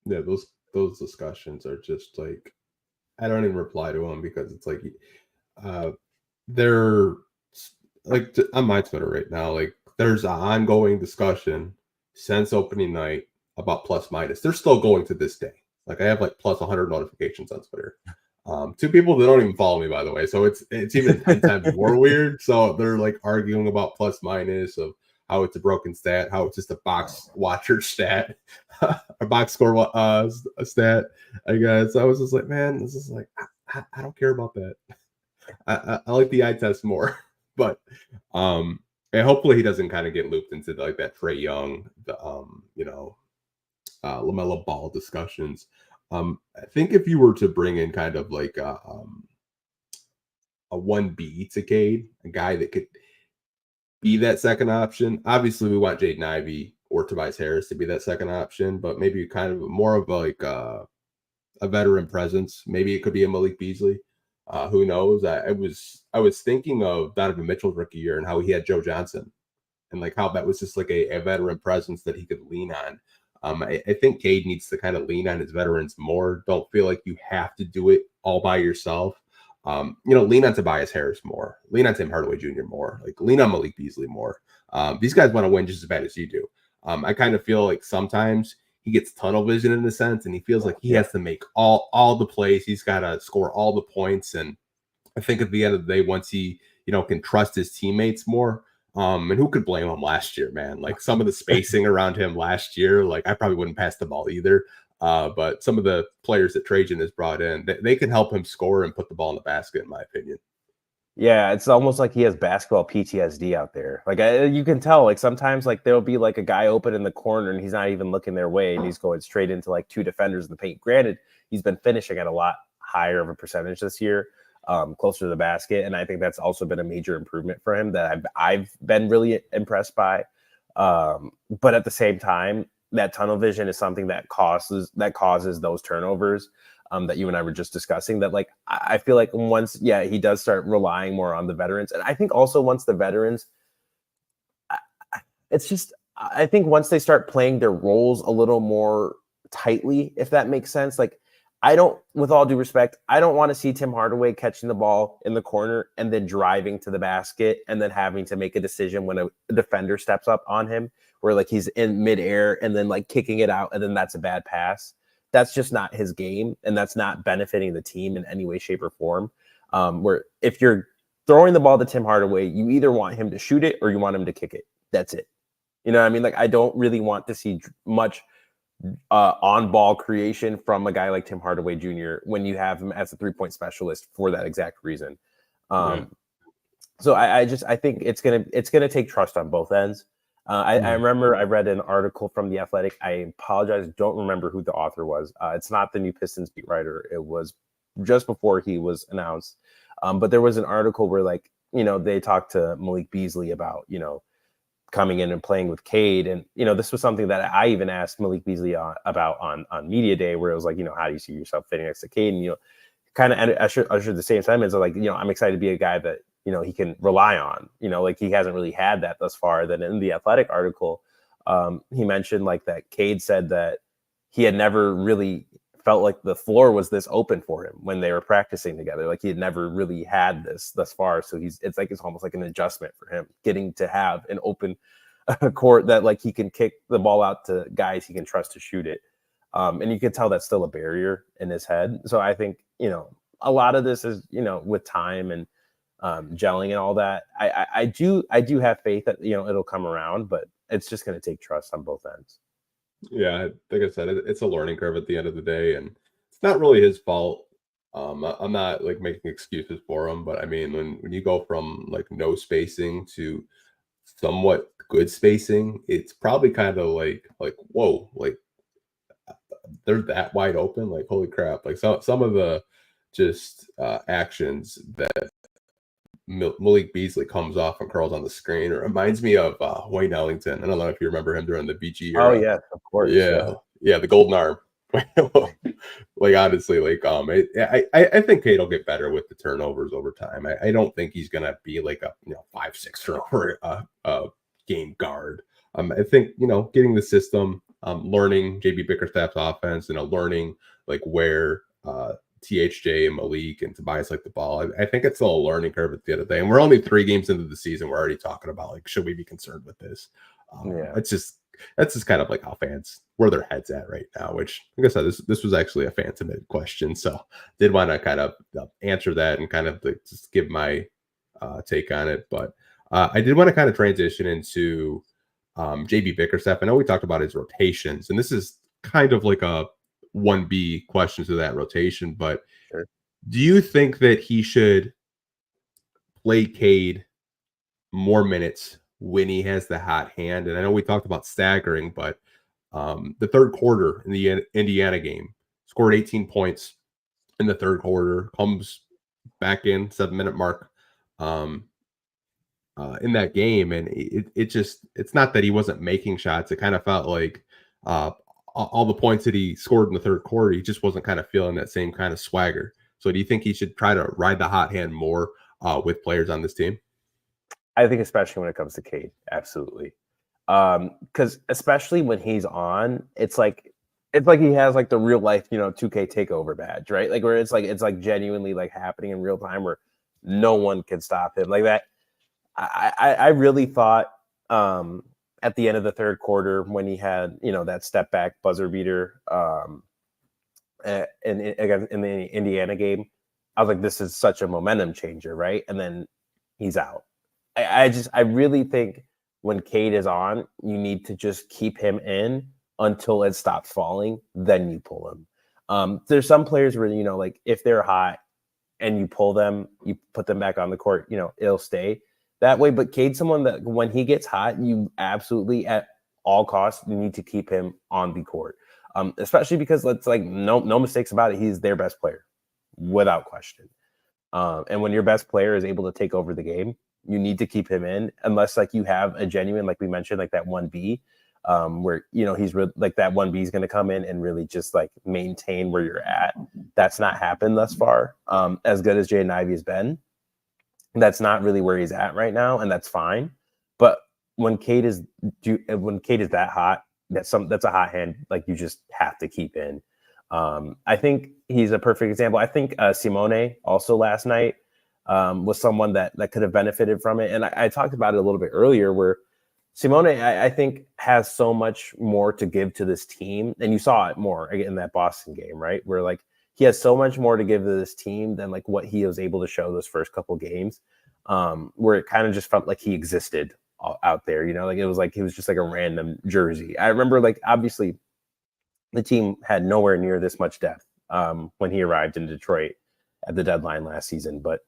Yeah, those discussions are just like, I don't even reply to them because it's like they're like on my Twitter right now, like there's an ongoing discussion since opening night about plus minus. They're still going to this day. Like I have like plus 100 notifications on Twitter. Two people that don't even follow me, by the way. So it's even 10 times more weird. So they're like arguing about plus minus, of how it's a broken stat, how it's just a box watcher stat, a box score stat, I guess. I was just like, man, this is like, I don't care about that. I like the eye test more. But and hopefully he doesn't kind of get looped into like that Trae Young, the LaMelo Ball discussions. I think if you were to bring in kind of like a 1B to Cade, a guy that could be that second option. Obviously, we want Cade and Ivey or Tobias Harris to be that second option, but maybe kind of more of like a veteran presence. Maybe it could be a Malik Beasley. Who knows? I was thinking of Donovan Mitchell's rookie year and how he had Joe Johnson, and like how that was just like a veteran presence that he could lean on. I think Cade needs to kind of lean on his veterans more. Don't feel like you have to do it all by yourself. Lean on Tobias Harris more. Lean on Tim Hardaway Jr. more. Like lean on Malik Beasley more. These guys want to win just as bad as you do. I kind of feel like sometimes he gets tunnel vision in a sense, and he feels like he has to make all the plays. He's got to score all the points. And I think at the end of the day, once he can trust his teammates more. And who could blame him last year, man? Like some of the spacing around him last year, like I probably wouldn't pass the ball either. But some of the players that Trajan has brought in, they can help him score and put the ball in the basket, in my opinion. Yeah, it's almost like he has basketball PTSD out there. Like you can tell, like sometimes like there'll be like a guy open in the corner and he's not even looking their way and he's going straight into like two defenders in the paint. Granted, he's been finishing at a lot higher of a percentage this year, closer to the basket, and I think that's also been a major improvement for him that I've been really impressed by. But at the same time, that tunnel vision is something that causes those turnovers. That you and I were just discussing, that like I feel like once he does start relying more on the veterans, and I think also once the veterans, I think once they start playing their roles a little more tightly, if that makes sense. Like I don't, with all due respect, I don't want to see Tim Hardaway catching the ball in the corner and then driving to the basket and then having to make a decision when a defender steps up on him, where like he's in midair and then like kicking it out and then that's a bad pass. That's just not his game, and that's not benefiting the team in any way, shape, or form. Where if you're throwing the ball to Tim Hardaway, you either want him to shoot it or you want him to kick it. That's it. You know what I mean? Like I don't really want to see much on-ball creation from a guy like Tim Hardaway Jr. when you have him as a three-point specialist for that exact reason. So I think it's gonna take trust on both ends. I remember I read an article from The Athletic. I apologize, don't remember who the author was. It's not the new Pistons beat writer. It was just before he was announced. But there was an article where like, they talked to Malik Beasley about, coming in and playing with Cade. And, this was something that I even asked Malik Beasley about on Media Day, where it was like, how do you see yourself fitting next to Cade? And, kind of ushered the same sentiments of like, I'm excited to be a guy that, he can rely on, like he hasn't really had that thus far. Then in the Athletic article, he mentioned like that Cade said that he had never really felt like the floor was this open for him when they were practicing together. Like he had never really had this thus far. So it's almost like an adjustment for him getting to have an open court that like he can kick the ball out to guys he can trust to shoot it. And you can tell that's still a barrier in his head. So I think, a lot of this is, with time and gelling and all that. I do have faith that it'll come around, but it's just going to take trust on both ends. Yeah, like I said, it's a learning curve at the end of the day, and it's not really his fault. I'm not like making excuses for him, but I mean, when you go from like no spacing to somewhat good spacing, it's probably kind of like whoa, like they're that wide open, like holy crap! Like some of the just actions that Malik Beasley comes off and curls on the screen. It reminds me of Wayne Ellington. I don't know if you remember him during the BG era. Oh yeah, of course. Yeah, the golden arm. Like honestly, like I think Cade will get better with the turnovers over time. I don't think he's gonna be like a 5-6 turnover game guard. I think getting the system, learning JB Bickerstaff's offense, learning like where THJ and Malik and Tobias like the ball. I think it's still a learning curve at the end of the day. And we're only 3 games into the season. We're already talking about like, should we be concerned with this? That's just kind of like how fans, where their heads at right now, which like I said, this was actually a fan submitted question. So did want to kind of answer that and kind of like just give my take on it. But I did want to kind of transition into JB Bickerstaff. I know we talked about his rotations, and this is kind of like a 1B question to that rotation, but sure. Do you think that he should play Cade more minutes when he has the hot hand? And I know we talked about staggering, but the third quarter in the Indiana game, scored 18 points in the third quarter, comes back in 7-minute mark in that game, and it's not that he wasn't making shots. It kind of felt like all the points that he scored in the third quarter, he just wasn't kind of feeling that same kind of swagger. So do you think he should try to ride the hot hand more with players on this team? I think especially when it comes to Cade, absolutely. Because especially when he's on, it's like he has like the real life, 2K takeover badge, right? Like where it's like genuinely like happening in real time where no one can stop him like that. I really thought at the end of the third quarter when he had, that step back buzzer beater in the Indiana game, I was like, this is such a momentum changer, right? And then he's out. I really think when Cade is on, you need to just keep him in until it stops falling, then you pull him. There's some players where, like if they're hot, and you pull them, you put them back on the court, it'll stay that way. But Cade's someone that when he gets hot, you absolutely at all costs need to keep him on the court, especially because it's like no mistakes about it. He's their best player without question. And when your best player is able to take over the game, you need to keep him in unless like you have a genuine, like we mentioned, like that 1B, where, he's like that 1B is going to come in and really just like maintain where you're at. That's not happened thus far. As good as Cade and Ivey has been, that's not really where he's at right now. And that's fine. But when Cade is that hot, that's a hot hand. Like you just have to keep in. I think he's a perfect example. I think Simone also last night was someone that could have benefited from it. And I talked about it a little bit earlier where Simone, I think, has so much more to give to this team. And you saw it more in that Boston game, right? Where like he has so much more to give to this team than like what he was able to show those first couple games, where it kind of just felt like he existed out there. Like it was like he was just like a random jersey. I remember like obviously the team had nowhere near this much depth when he arrived in Detroit at the deadline last season. But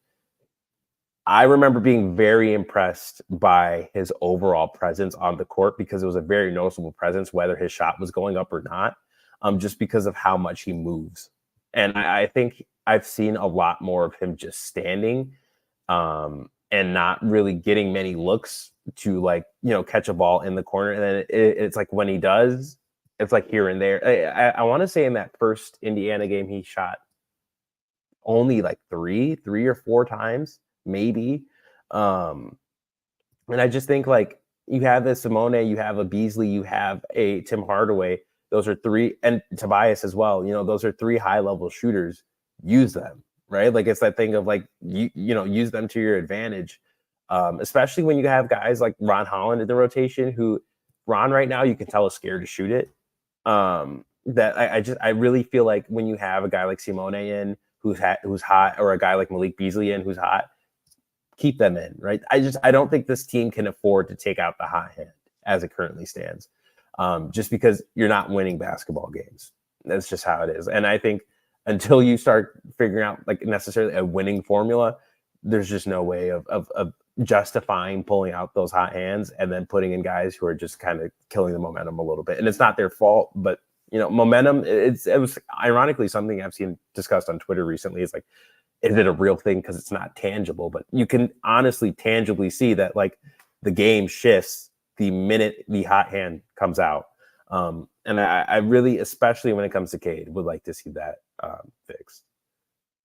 I remember being very impressed by his overall presence on the court because it was a very noticeable presence, whether his shot was going up or not, just because of how much he moves. And I think I've seen a lot more of him just standing and not really getting many looks to like, catch a ball in the corner. And then it's like when he does, it's like here and there. I want to say in that first Indiana game, he shot only like three or four times, maybe. And I just think like you have a Simone, you have a Beasley, you have a Tim Hardaway. Those are three, and Tobias as well. Those are three high-level shooters. Use them, right? Like it's that thing of like use them to your advantage, especially when you have guys like Ron Holland in the rotation. Who Ron right now you can tell is scared to shoot it. That I really feel like when you have a guy like Simone in who's hot, or a guy like Malik Beasley in who's hot, keep them in, right? I don't think this team can afford to take out the hot hand as it currently stands. Just because you're not winning basketball games. That's just how it is. And I think until you start figuring out like necessarily a winning formula, there's just no way of justifying pulling out those hot hands and then putting in guys who are just kind of killing the momentum a little bit. And it's not their fault, but momentum, it was ironically something I've seen discussed on Twitter recently. Is like, is it a real thing? Because it's not tangible, but you can honestly tangibly see that like the game shifts the minute the hot hand comes out. And I really, especially when it comes to Cade, would like to see that fixed.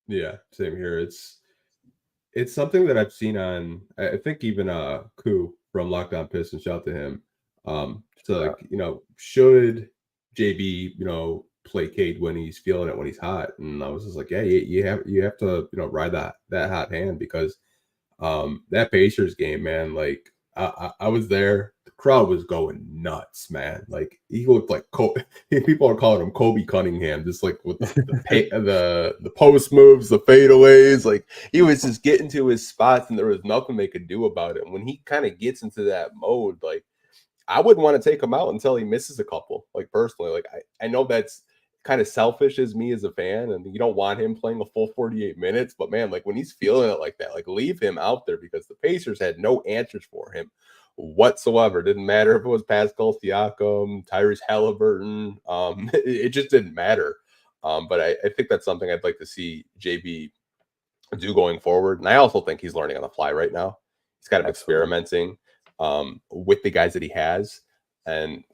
Yeah, same here. It's something that I've seen on, I think even Koo from Locked On Pistons, shout out to him. So like, should JB, play Cade when he's feeling it, when he's hot? And I was just like, yeah, you have to, ride that hot hand, because that Pacers game, man, like I was there. The crowd was going nuts, man. Like he looked like people are calling him Kobe Cunningham, just like with the post moves, the fadeaways. Like he was just getting to his spots, and there was nothing they could do about it. And when he kind of gets into that mode, like I wouldn't want to take him out until he misses a couple. Like personally, like I know that's kind of selfish as me as a fan, and you don't want him playing a full 48 minutes, but man, like when he's feeling it like that, like leave him out there, because the Pacers had no answers for him whatsoever. Didn't matter if it was Pascal Siakam, Tyrese Halliburton, it just didn't matter. But I think that's something I'd like to see JB do going forward. And I also think he's learning on the fly right now. He's kind of experimenting with the guys that he has. And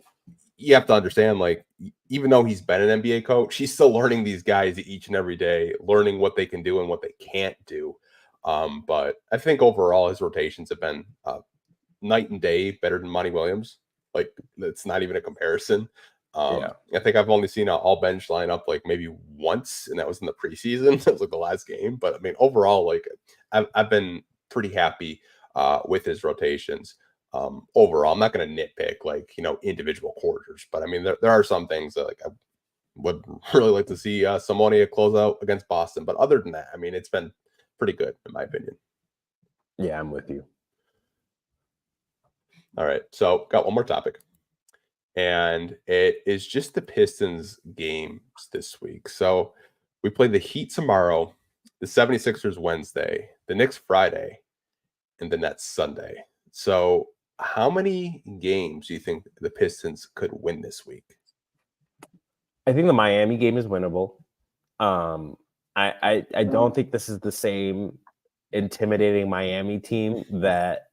you have to understand, like, even though he's been an NBA coach, he's still learning these guys each and every day, learning what they can do and what they can't do. But I think overall his rotations have been night and day better than Monty Williams. Like, it's not even a comparison. I think I've only seen an all bench lineup like maybe once, and that was in the preseason. That was like the last game. But I mean, overall, like I've been pretty happy with his rotations. Overall, I'm not going to nitpick like individual quarters, but I mean there are some things that like I would really like to see Simone close out against Boston. But other than that, I mean it's been pretty good in my opinion. Yeah, I'm with you. All right, so got one more topic, and it is just the Pistons games this week. So we play the Heat tomorrow, the 76ers Wednesday, the Knicks Friday, and the Nets Sunday. So how many games do you think the Pistons could win this week? I think the Miami game is winnable. I don't think this is the same intimidating Miami team that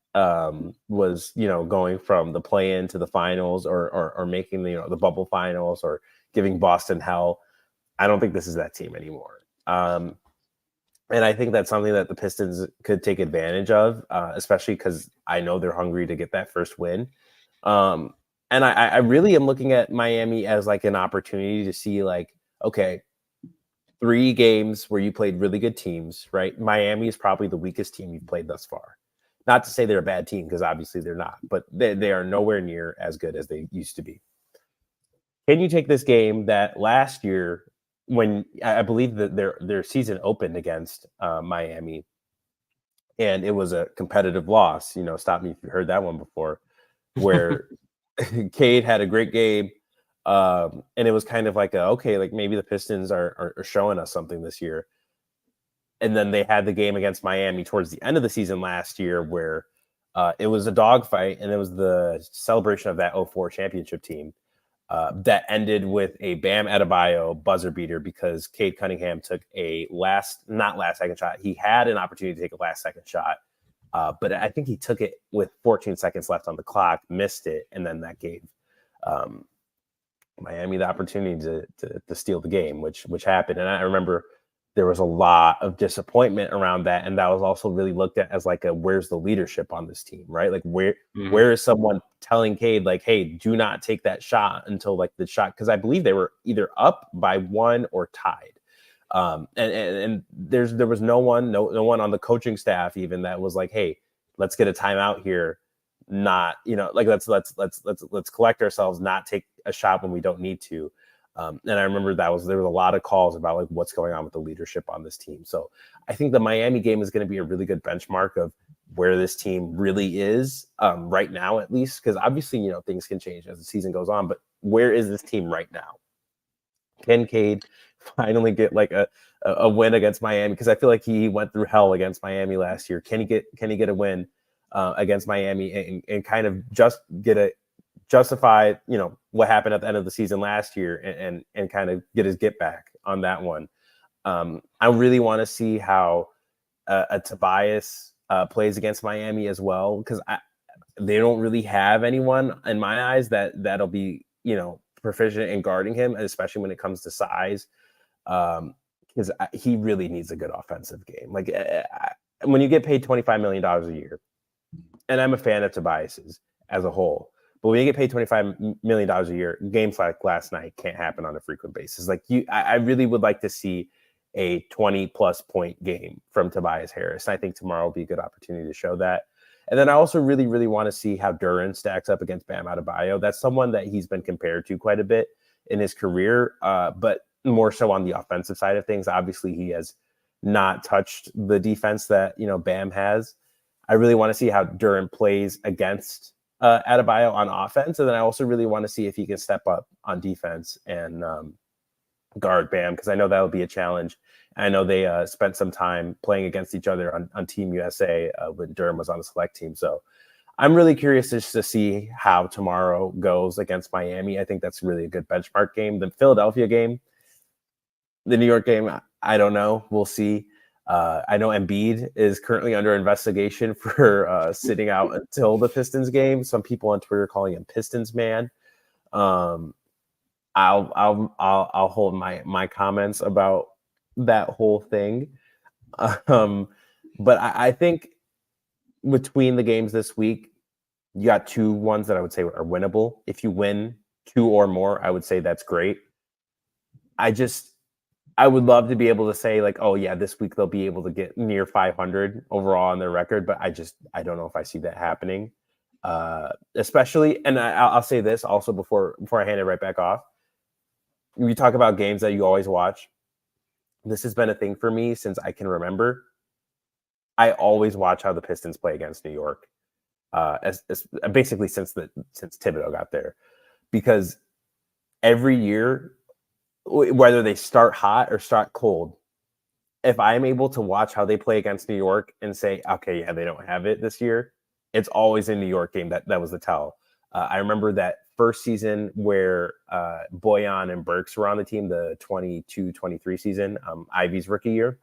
was going from the play-in to the finals or making the bubble finals or giving Boston hell. I don't think this is that team anymore. And I think that's something that the Pistons could take advantage of, especially because I know they're hungry to get that first win. And I really am looking at Miami as like an opportunity to see like, okay, 3 games where you played really good teams, right? Miami is probably the weakest team you've played thus far. Not to say they're a bad team, because obviously they're not, but they are nowhere near as good as they used to be. Can you take this game that last year, when I believe that their season opened against Miami, and it was a competitive loss? Stop me if you heard that one before, where Cade had a great game, and it was kind of like okay, like maybe the Pistons are showing us something this year. And then they had the game against Miami towards the end of the season last year, where it was a dogfight, and it was the celebration of that 04 championship team. That ended with a Bam Adebayo buzzer beater because Cade Cunningham took a not last second shot. He had an opportunity to take a last second shot, but I think he took it with 14 seconds left on the clock, missed it, and then that gave Miami the opportunity to steal the game, which happened. And I remember there was a lot of disappointment around that, and that was also really looked at as like where's the leadership on this team, right? Like where is someone telling Cade like, hey, do not take that shot until like the shot, because I believe they were either up by 1 or tied. And there was no one on the coaching staff even that was like, hey, let's get a timeout here. Not, like let's collect ourselves, not take a shot when we don't need to. And I remember there was a lot of calls about like what's going on with the leadership on this team. So I think the Miami game is going to be a really good benchmark of where this team really is right now, at least, because obviously, things can change as the season goes on, but where is this team right now? Can Cade finally get like a win against Miami? Because I feel like he went through hell against Miami last year. Can he get a win against Miami and kind of just justify what happened at the end of the season last year and kind of get his get back on that one? I really want to see how a Tobias plays against Miami as well, because they don't really have anyone in my eyes that'll be proficient in guarding him, especially when it comes to size, because he really needs a good offensive game. Like when you get paid $25 million a year, and I'm a fan of Tobias's as a whole, but when you get paid $25 million a year, games like last night can't happen on a frequent basis. Like I really would like to see a 20-plus point game from Tobias Harris. I think tomorrow will be a good opportunity to show that. And then I also really, really want to see how Duran stacks up against Bam Adebayo. That's someone that he's been compared to quite a bit in his career, but more so on the offensive side of things. Obviously, he has not touched the defense that Bam has. I really want to see how Duran plays against Adebayo on offense, and then I also really want to see if he can step up on defense and guard Bam, because I know that'll be a challenge. I know they spent some time playing against each other on Team USA when Durham was on the select team. So I'm really curious just to see how tomorrow goes against Miami. I think that's really a good benchmark game. The Philadelphia game, the New York game, I don't know. We'll see. I know Embiid is currently under investigation for sitting out until the Pistons game. Some people on Twitter calling him Pistons man. I'll hold my comments about that whole thing. But I think between the games this week, you got 2 ones that I would say are winnable. If you win 2 or more, I would say that's great. I would love to be able to say like, oh yeah, this week they'll be able to get near 500 overall on their record, but I don't know if I see that happening. Especially, and I'll say this also before I hand it right back off. We talk about games that you always watch. This has been a thing for me since I can remember. I always watch how the Pistons play against New York, as basically since Thibodeau got there, because every year, whether they start hot or start cold, if I'm able to watch how they play against New York and say, okay, yeah, they don't have it this year, it's always a New York game that was the tell. I remember that first season where Boyan and Burks were on the team, the 22-23 season, Ivey's rookie year.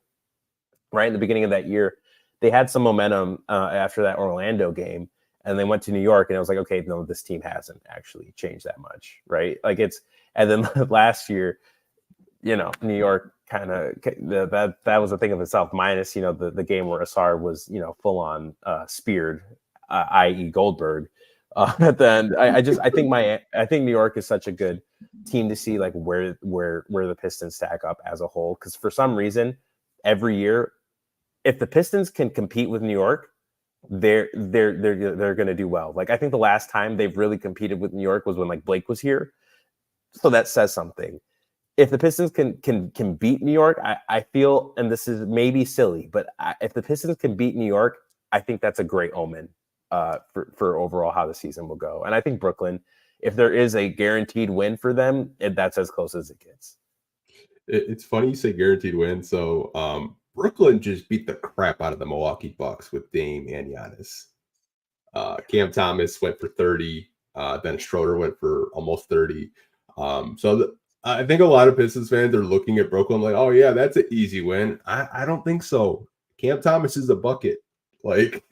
Right in the beginning of that year, they had some momentum after that Orlando game, and they went to New York, and it was like, okay, no, this team hasn't actually changed that much, right? Like and then last year, New York kind of that was a thing of itself. Minus, the game where Asar was, full on speared, i.e. Goldberg. At the end, I think New York is such a good team to see like where the Pistons stack up as a whole, because for some reason every year, if the Pistons can compete with New York, they're going to do well. Like I think the last time they've really competed with New York was when like Blake was here, so that says something. If the Pistons can beat New York, I feel, and this is maybe silly, but if the Pistons can beat New York, I think that's a great omen for overall how the season will go. And I think Brooklyn, if there is a guaranteed win for them, that's as close as it gets. It's funny you say guaranteed win. So Brooklyn just beat the crap out of the Milwaukee Bucks with Dame and Giannis. Cam Thomas went for 30. Then Schroeder went for almost 30. I think a lot of Pistons fans are looking at Brooklyn like, oh, yeah, that's an easy win. I don't think so. Cam Thomas is a bucket. Like,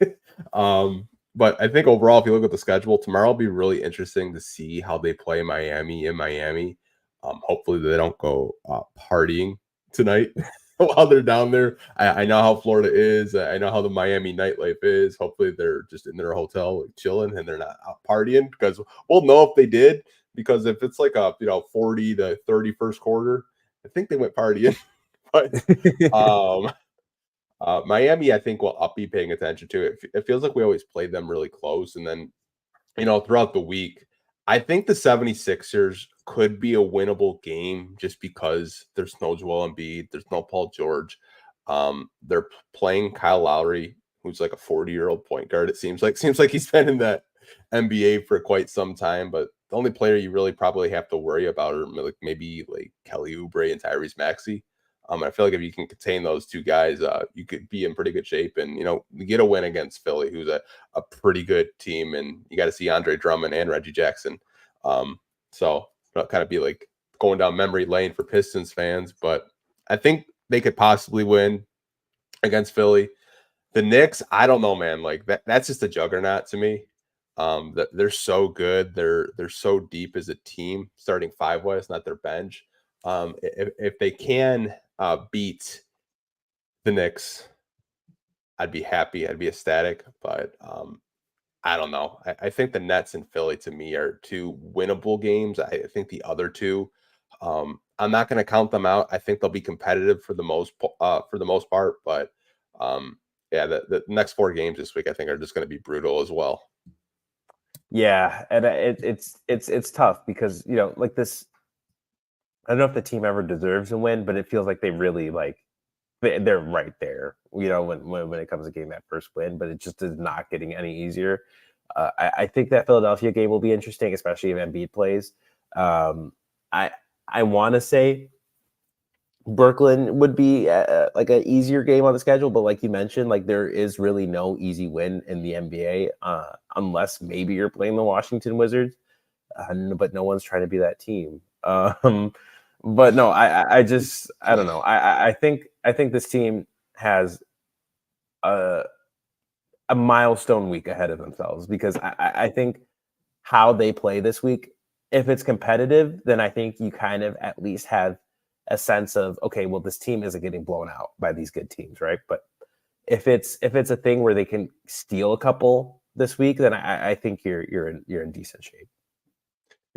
but I think overall, if you look at the schedule, tomorrow will be really interesting to see how they play Miami in Miami. Hopefully they don't go partying tonight while they're down there. I know how Florida is. I know how the Miami nightlife is. Hopefully they're just in their hotel like, chilling and they're not out partying, because we'll know if they did. Because if it's like a 40 to 30 first quarter, I think they went partying. But Miami, I think I'll be paying attention to it. It feels like we always play them really close, and then throughout the week, I think the 76ers could be a winnable game just because there's no Joel Embiid, there's no Paul George. They're playing Kyle Lowry, who's like a 40-year-old point guard. It seems like he's been in that NBA for quite some time, but the only player you really probably have to worry about are maybe like Kelly Oubre and Tyrese Maxey. I feel like if you can contain those two guys, you could be in pretty good shape, and get a win against Philly, who's a pretty good team, and you got to see Andre Drummond and Reggie Jackson. So it'll kind of be like going down memory lane for Pistons fans, but I think they could possibly win against Philly. The Knicks, I don't know, man. Like that's just a juggernaut to me. That they're so good. They're so deep as a team, starting five-wise, not their bench. If they can beat the Knicks, I'd be happy. I'd be ecstatic. But I don't know. I think the Nets and Philly to me are two winnable games. I think the other two, I'm not going to count them out. I think they'll be competitive for the most part. But yeah, the next four games this week I think are just going to be brutal as well. Yeah, and it's tough because like this. I don't know if the team ever deserves a win, but it feels like they really they're right there. When it comes to getting that first win, but it just is not getting any easier. I think that Philadelphia game will be interesting, especially if Embiid plays. I want to say Brooklyn would be like an easier game on the schedule, but like you mentioned, like there is really no easy win in the NBA unless maybe you're playing the Washington Wizards, but no one's trying to be that team. But no, I don't know. I think this team has a milestone week ahead of themselves, because I think how they play this week, if it's competitive, then I think you kind of at least have a sense of, okay, well, this team isn't getting blown out by these good teams, right? But if it's a thing where they can steal a couple this week, then I think you're in decent shape.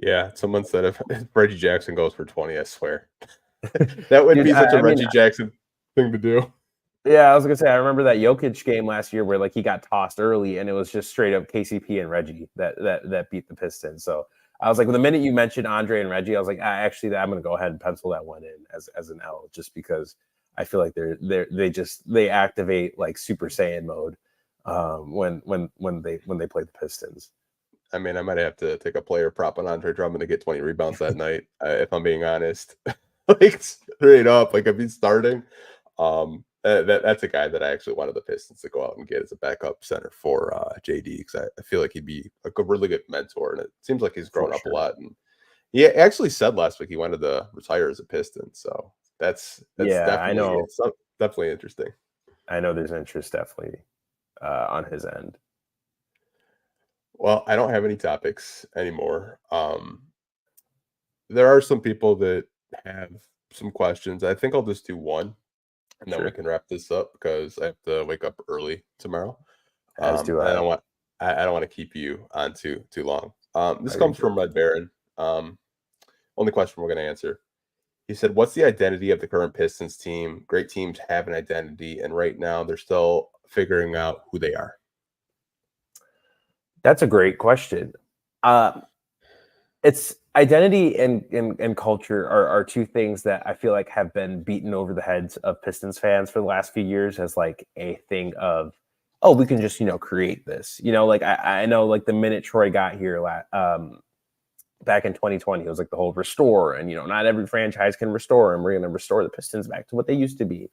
Yeah, someone said if Reggie Jackson goes for 20, I swear. That would be such a Reggie Jackson thing to do. Yeah, I was gonna say, I remember that Jokic game last year where he got tossed early, and it was just straight up KCP and Reggie that beat the Pistons. So I was like, the minute you mentioned Andre and Reggie, I was like, I'm gonna go ahead and pencil that one in as an L, just because I feel like they activate like Super Saiyan mode when they play the Pistons. I mean, I might have to take a player prop on Andre Drummond to get 20 rebounds that night, if I'm being honest. Like straight up, like if he's starting. That's a guy that I actually wanted the Pistons to go out and get as a backup center for JD, because I feel like he'd be a really good mentor, and it seems like he's grown up a lot. And he actually said last week he wanted to retire as a Piston, so that's Yeah, I definitely know. definitely interesting. I know there's interest definitely on his end. Well, I don't have any topics anymore. There are some people that have some questions. I think I'll just do one, and then we Sure. can wrap this up because I have to wake up early tomorrow. As do And I. I don't want to keep you on too long. This Are you comes good? from Red Baron. Only question we're going to answer. He said, "What's the identity of the current Pistons team? Great teams have an identity, and right now they're still figuring out who they are." That's a great question. It's identity and culture are two things that I feel like have been beaten over the heads of Pistons fans for the last few years as like a thing of, oh, we can just, create this. Like I know like the minute Troy got here back in 2020, it was like the whole restore, and not every franchise can restore, and we're going to restore the Pistons back to what they used to be.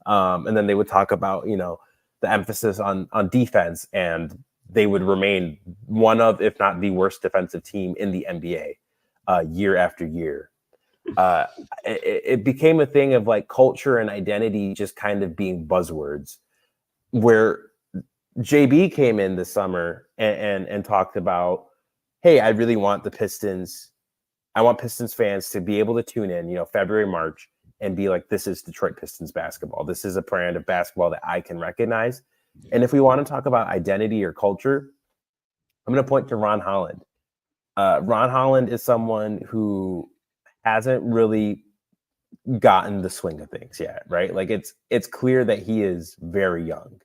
And then they would talk about, the emphasis on defense, and they would remain one of, if not the worst defensive team in the NBA year after year. It became a thing of like culture and identity just kind of being buzzwords, where JB came in this summer and talked about, hey, I really want the Pistons. I want Pistons fans to be able to tune in, February, March, and be like, this is Detroit Pistons basketball. This is a brand of basketball that I can recognize. And if we want to talk about identity or culture, I'm going to point to Ron Holland. Ron Holland is someone who hasn't really gotten the swing of things yet, right? Like it's clear that he is very young.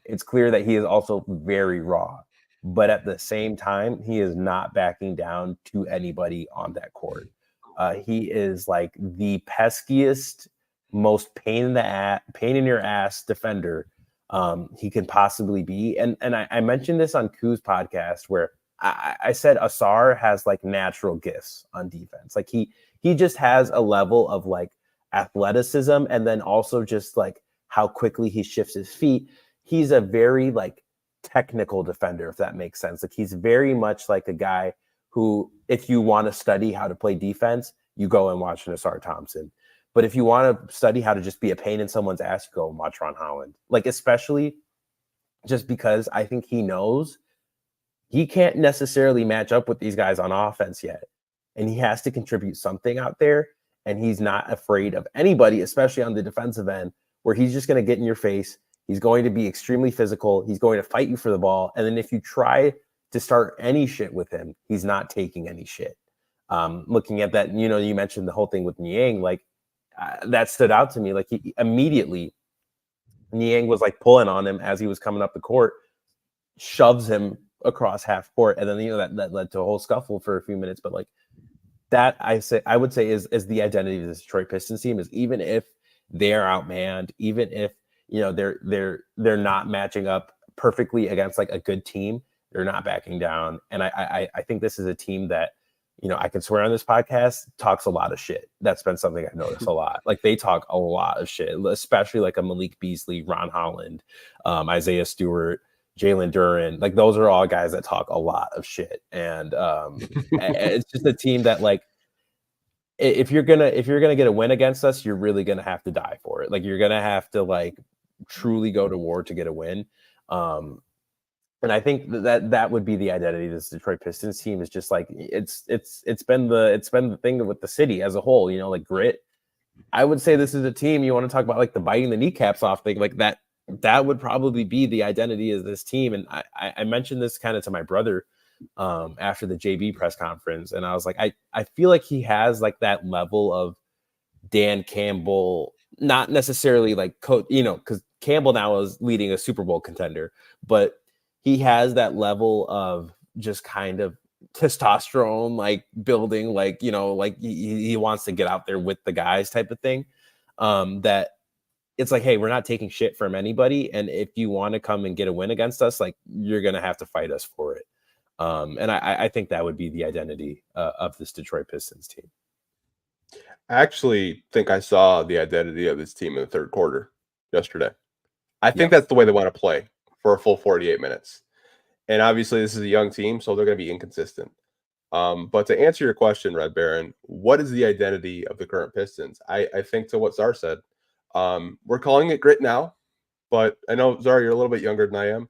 It's clear that he is also very raw. But at the same time, he is not backing down to anybody on that court. He is like the peskiest, most pain in your ass defender he can possibly be. And I mentioned this on Koo's podcast where I said Asar has like natural gifts on defense. Like he just has a level of like athleticism, and then also just like how quickly he shifts his feet. He's a very like technical defender, if that makes sense. Like he's very much like a guy who, if you want to study how to play defense, you go and watch Nassar Thompson. But if you want to study how to just be a pain in someone's ass, you go and watch Ron Holland. Like, especially just because I think he knows he can't necessarily match up with these guys on offense yet. And he has to contribute something out there. And he's not afraid of anybody, especially on the defensive end, where he's just going to get in your face. He's going to be extremely physical. He's going to fight you for the ball. And then if you try to start any shit with him, he's not taking any shit. Looking at that, you mentioned the whole thing with Niang, like that stood out to me. Like he immediately, Niang was like pulling on him as he was coming up the court, shoves him across half court. And then, that led to a whole scuffle for a few minutes. But like that, I would say is the identity of the Detroit Pistons team, is even if they're outmanned, even if, they're not matching up perfectly against like a good team, they're not backing down. And I think this is a team that, I can swear on this podcast, talks a lot of shit. That's been something I've noticed a lot. Like they talk a lot of shit, especially like a Malik Beasley, Ron Holland, Isaiah Stewart, Jalen Duren. Like those are all guys that talk a lot of shit. And it's just a team that like, if you're gonna get a win against us, you're really gonna have to die for it. Like you're gonna have to like truly go to war to get a win. And I think that would be the identity of this Detroit Pistons team, is just like it's been the thing with the city as a whole, like grit. I would say this is a team, you want to talk about like the biting the kneecaps off thing, like that would probably be the identity of this team. And I mentioned this kind of to my brother after the JB press conference, and I was like, I feel like he has like that level of Dan Campbell, not necessarily like because Campbell now is leading a Super Bowl contender, but he has that level of just kind of testosterone, like building, like, like he wants to get out there with the guys type of thing. That it's like, hey, we're not taking shit from anybody. And if you want to come and get a win against us, like you're going to have to fight us for it. And I think that would be the identity of this Detroit Pistons team. I actually think I saw the identity of this team in the third quarter. yesterday. I think that's the way they want to play for a full 48 minutes. And obviously, this is a young team, so they're going to be inconsistent. But to answer your question, Red Baron, what is the identity of the current Pistons? I think to what Czar said, we're calling it grit now, but I know, Czar, you're a little bit younger than I am.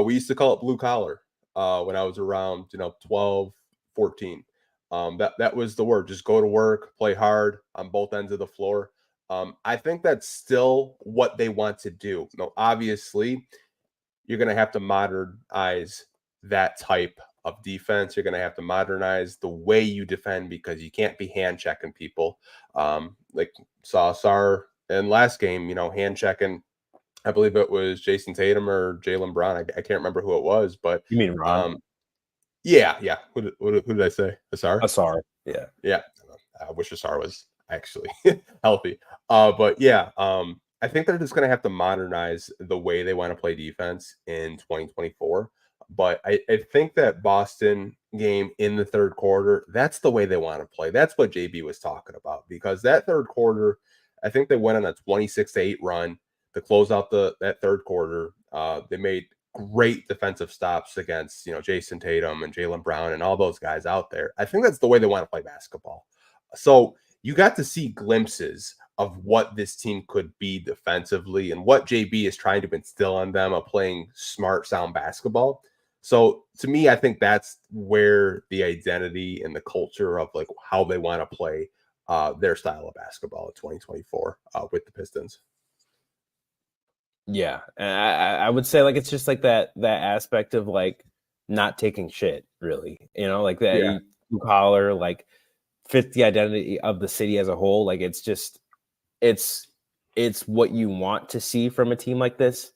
We used to call it blue collar when I was around, 12, 14. That was the word. Just go to work, play hard on both ends of the floor. I think that's still what they want to do. Now, obviously, you're going to have to modernize that type of defense. You're going to have to modernize the way you defend because you can't be hand checking people. Like saw Sar in last game, hand checking. I believe it was Jason Tatum or Jaylen Brown. I can't remember who it was, but You mean Ron? Yeah. Who did I say? Asar? Asar. Yeah. Yeah. I wish Asar was actually healthy. But yeah, I think they're just going to have to modernize the way they want to play defense in 2024. But I think that Boston game in the third quarter, that's the way they want to play. That's what JB was talking about because that third quarter, I think they went on a 26-8 run to close out that third quarter. They made great defensive stops against, Jason Tatum and Jaylen Brown and all those guys out there. I think that's the way they want to play basketball. So you got to see glimpses of what this team could be defensively and what JB is trying to instill on them of playing smart, sound basketball. So to me, I think that's where the identity and the culture of like how they want to play their style of basketball in 2024 with the Pistons. Yeah, and I would say like it's just like that aspect of like not taking shit, really. Like that blue collar, like fits the identity of the city as a whole. Like it's just it's what you want to see from a team like this,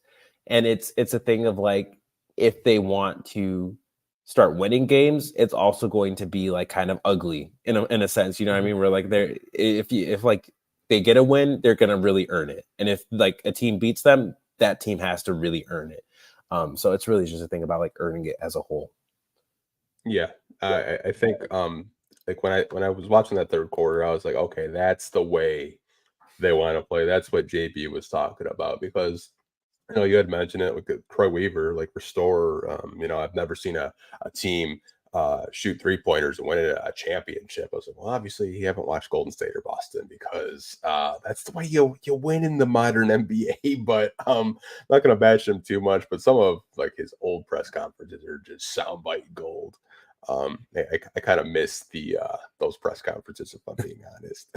and it's a thing of like if they want to start winning games, it's also going to be like kind of ugly in a sense. You know what I mean? Where like if like they get a win, they're gonna really earn it, and if like a team beats them, that team has to really earn it. So it's really just a thing about like earning it as a whole. Yeah, I think like when I was watching that third quarter, I was like, okay, that's the way they want to play. That's what JB was talking about because you had mentioned it with Troy Weaver, like restore. I've never seen a team shoot 3-pointers and win a championship. I was like, well, obviously you haven't watched Golden State or Boston because that's the way you win in the modern NBA. But I'm not going to bash him too much. But some of like his old press conferences are just soundbite gold. I kind of miss those press conferences if I'm being honest.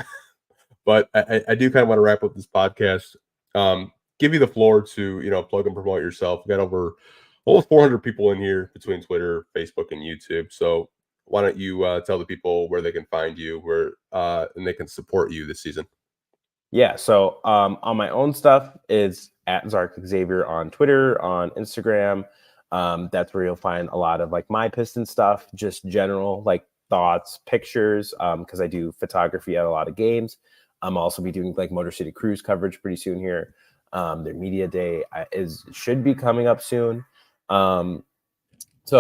But I do kind of want to wrap up this podcast. Give you the floor to plug and promote yourself. We got over almost 400 people in here between Twitter, Facebook, and YouTube. So why don't you tell the people where they can find you, and they can support you this season? Yeah. So on my own stuff is at Zark Xavier on Twitter, on Instagram. That's where you'll find a lot of like my Piston stuff, just general like thoughts, pictures, because I do photography at a lot of games. I'm also be doing like Motor City Cruise coverage pretty soon here. Their media day should be coming up soon. So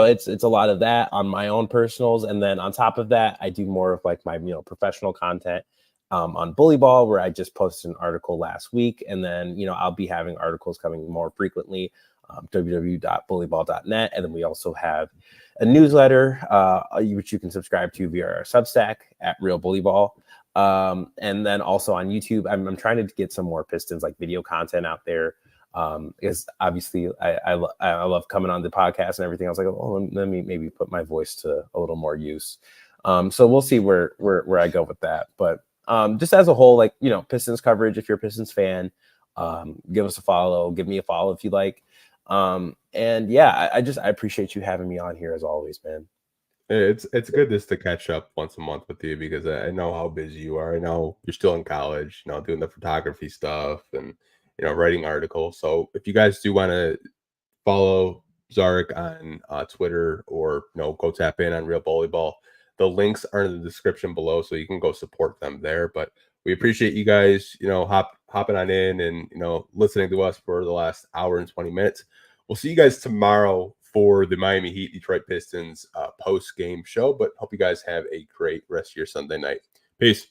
it's a lot of that on my own personals. And then on top of that, I do more of like my, professional content on Bullyball, where I just posted an article last week. And then, I'll be having articles coming more frequently, www.bullyball.net. And then we also have a newsletter, which you can subscribe to via our Substack at Real Bullyball. And then also on YouTube, I'm trying to get some more Pistons like video content out there. Because obviously I love coming on the podcast and everything. I was like, oh, let me maybe put my voice to a little more use. So we'll see where I go with that. But just as a whole, like, Pistons coverage, if you're a Pistons fan, give us a follow, give me a follow if you like. And yeah, I appreciate you having me on here as always, man. It's good just to catch up once a month with you because I know how busy you are. I know you're still in college, doing the photography stuff and writing articles. So if you guys do want to follow Zarek on Twitter or go tap in on Real Bullyball, the links are in the description below, so you can go support them there. But we appreciate you guys, hopping on in and listening to us for the last hour and 20 minutes. We'll see you guys tomorrow for the Miami Heat Detroit Pistons post-game show, but hope you guys have a great rest of your Sunday night. Peace.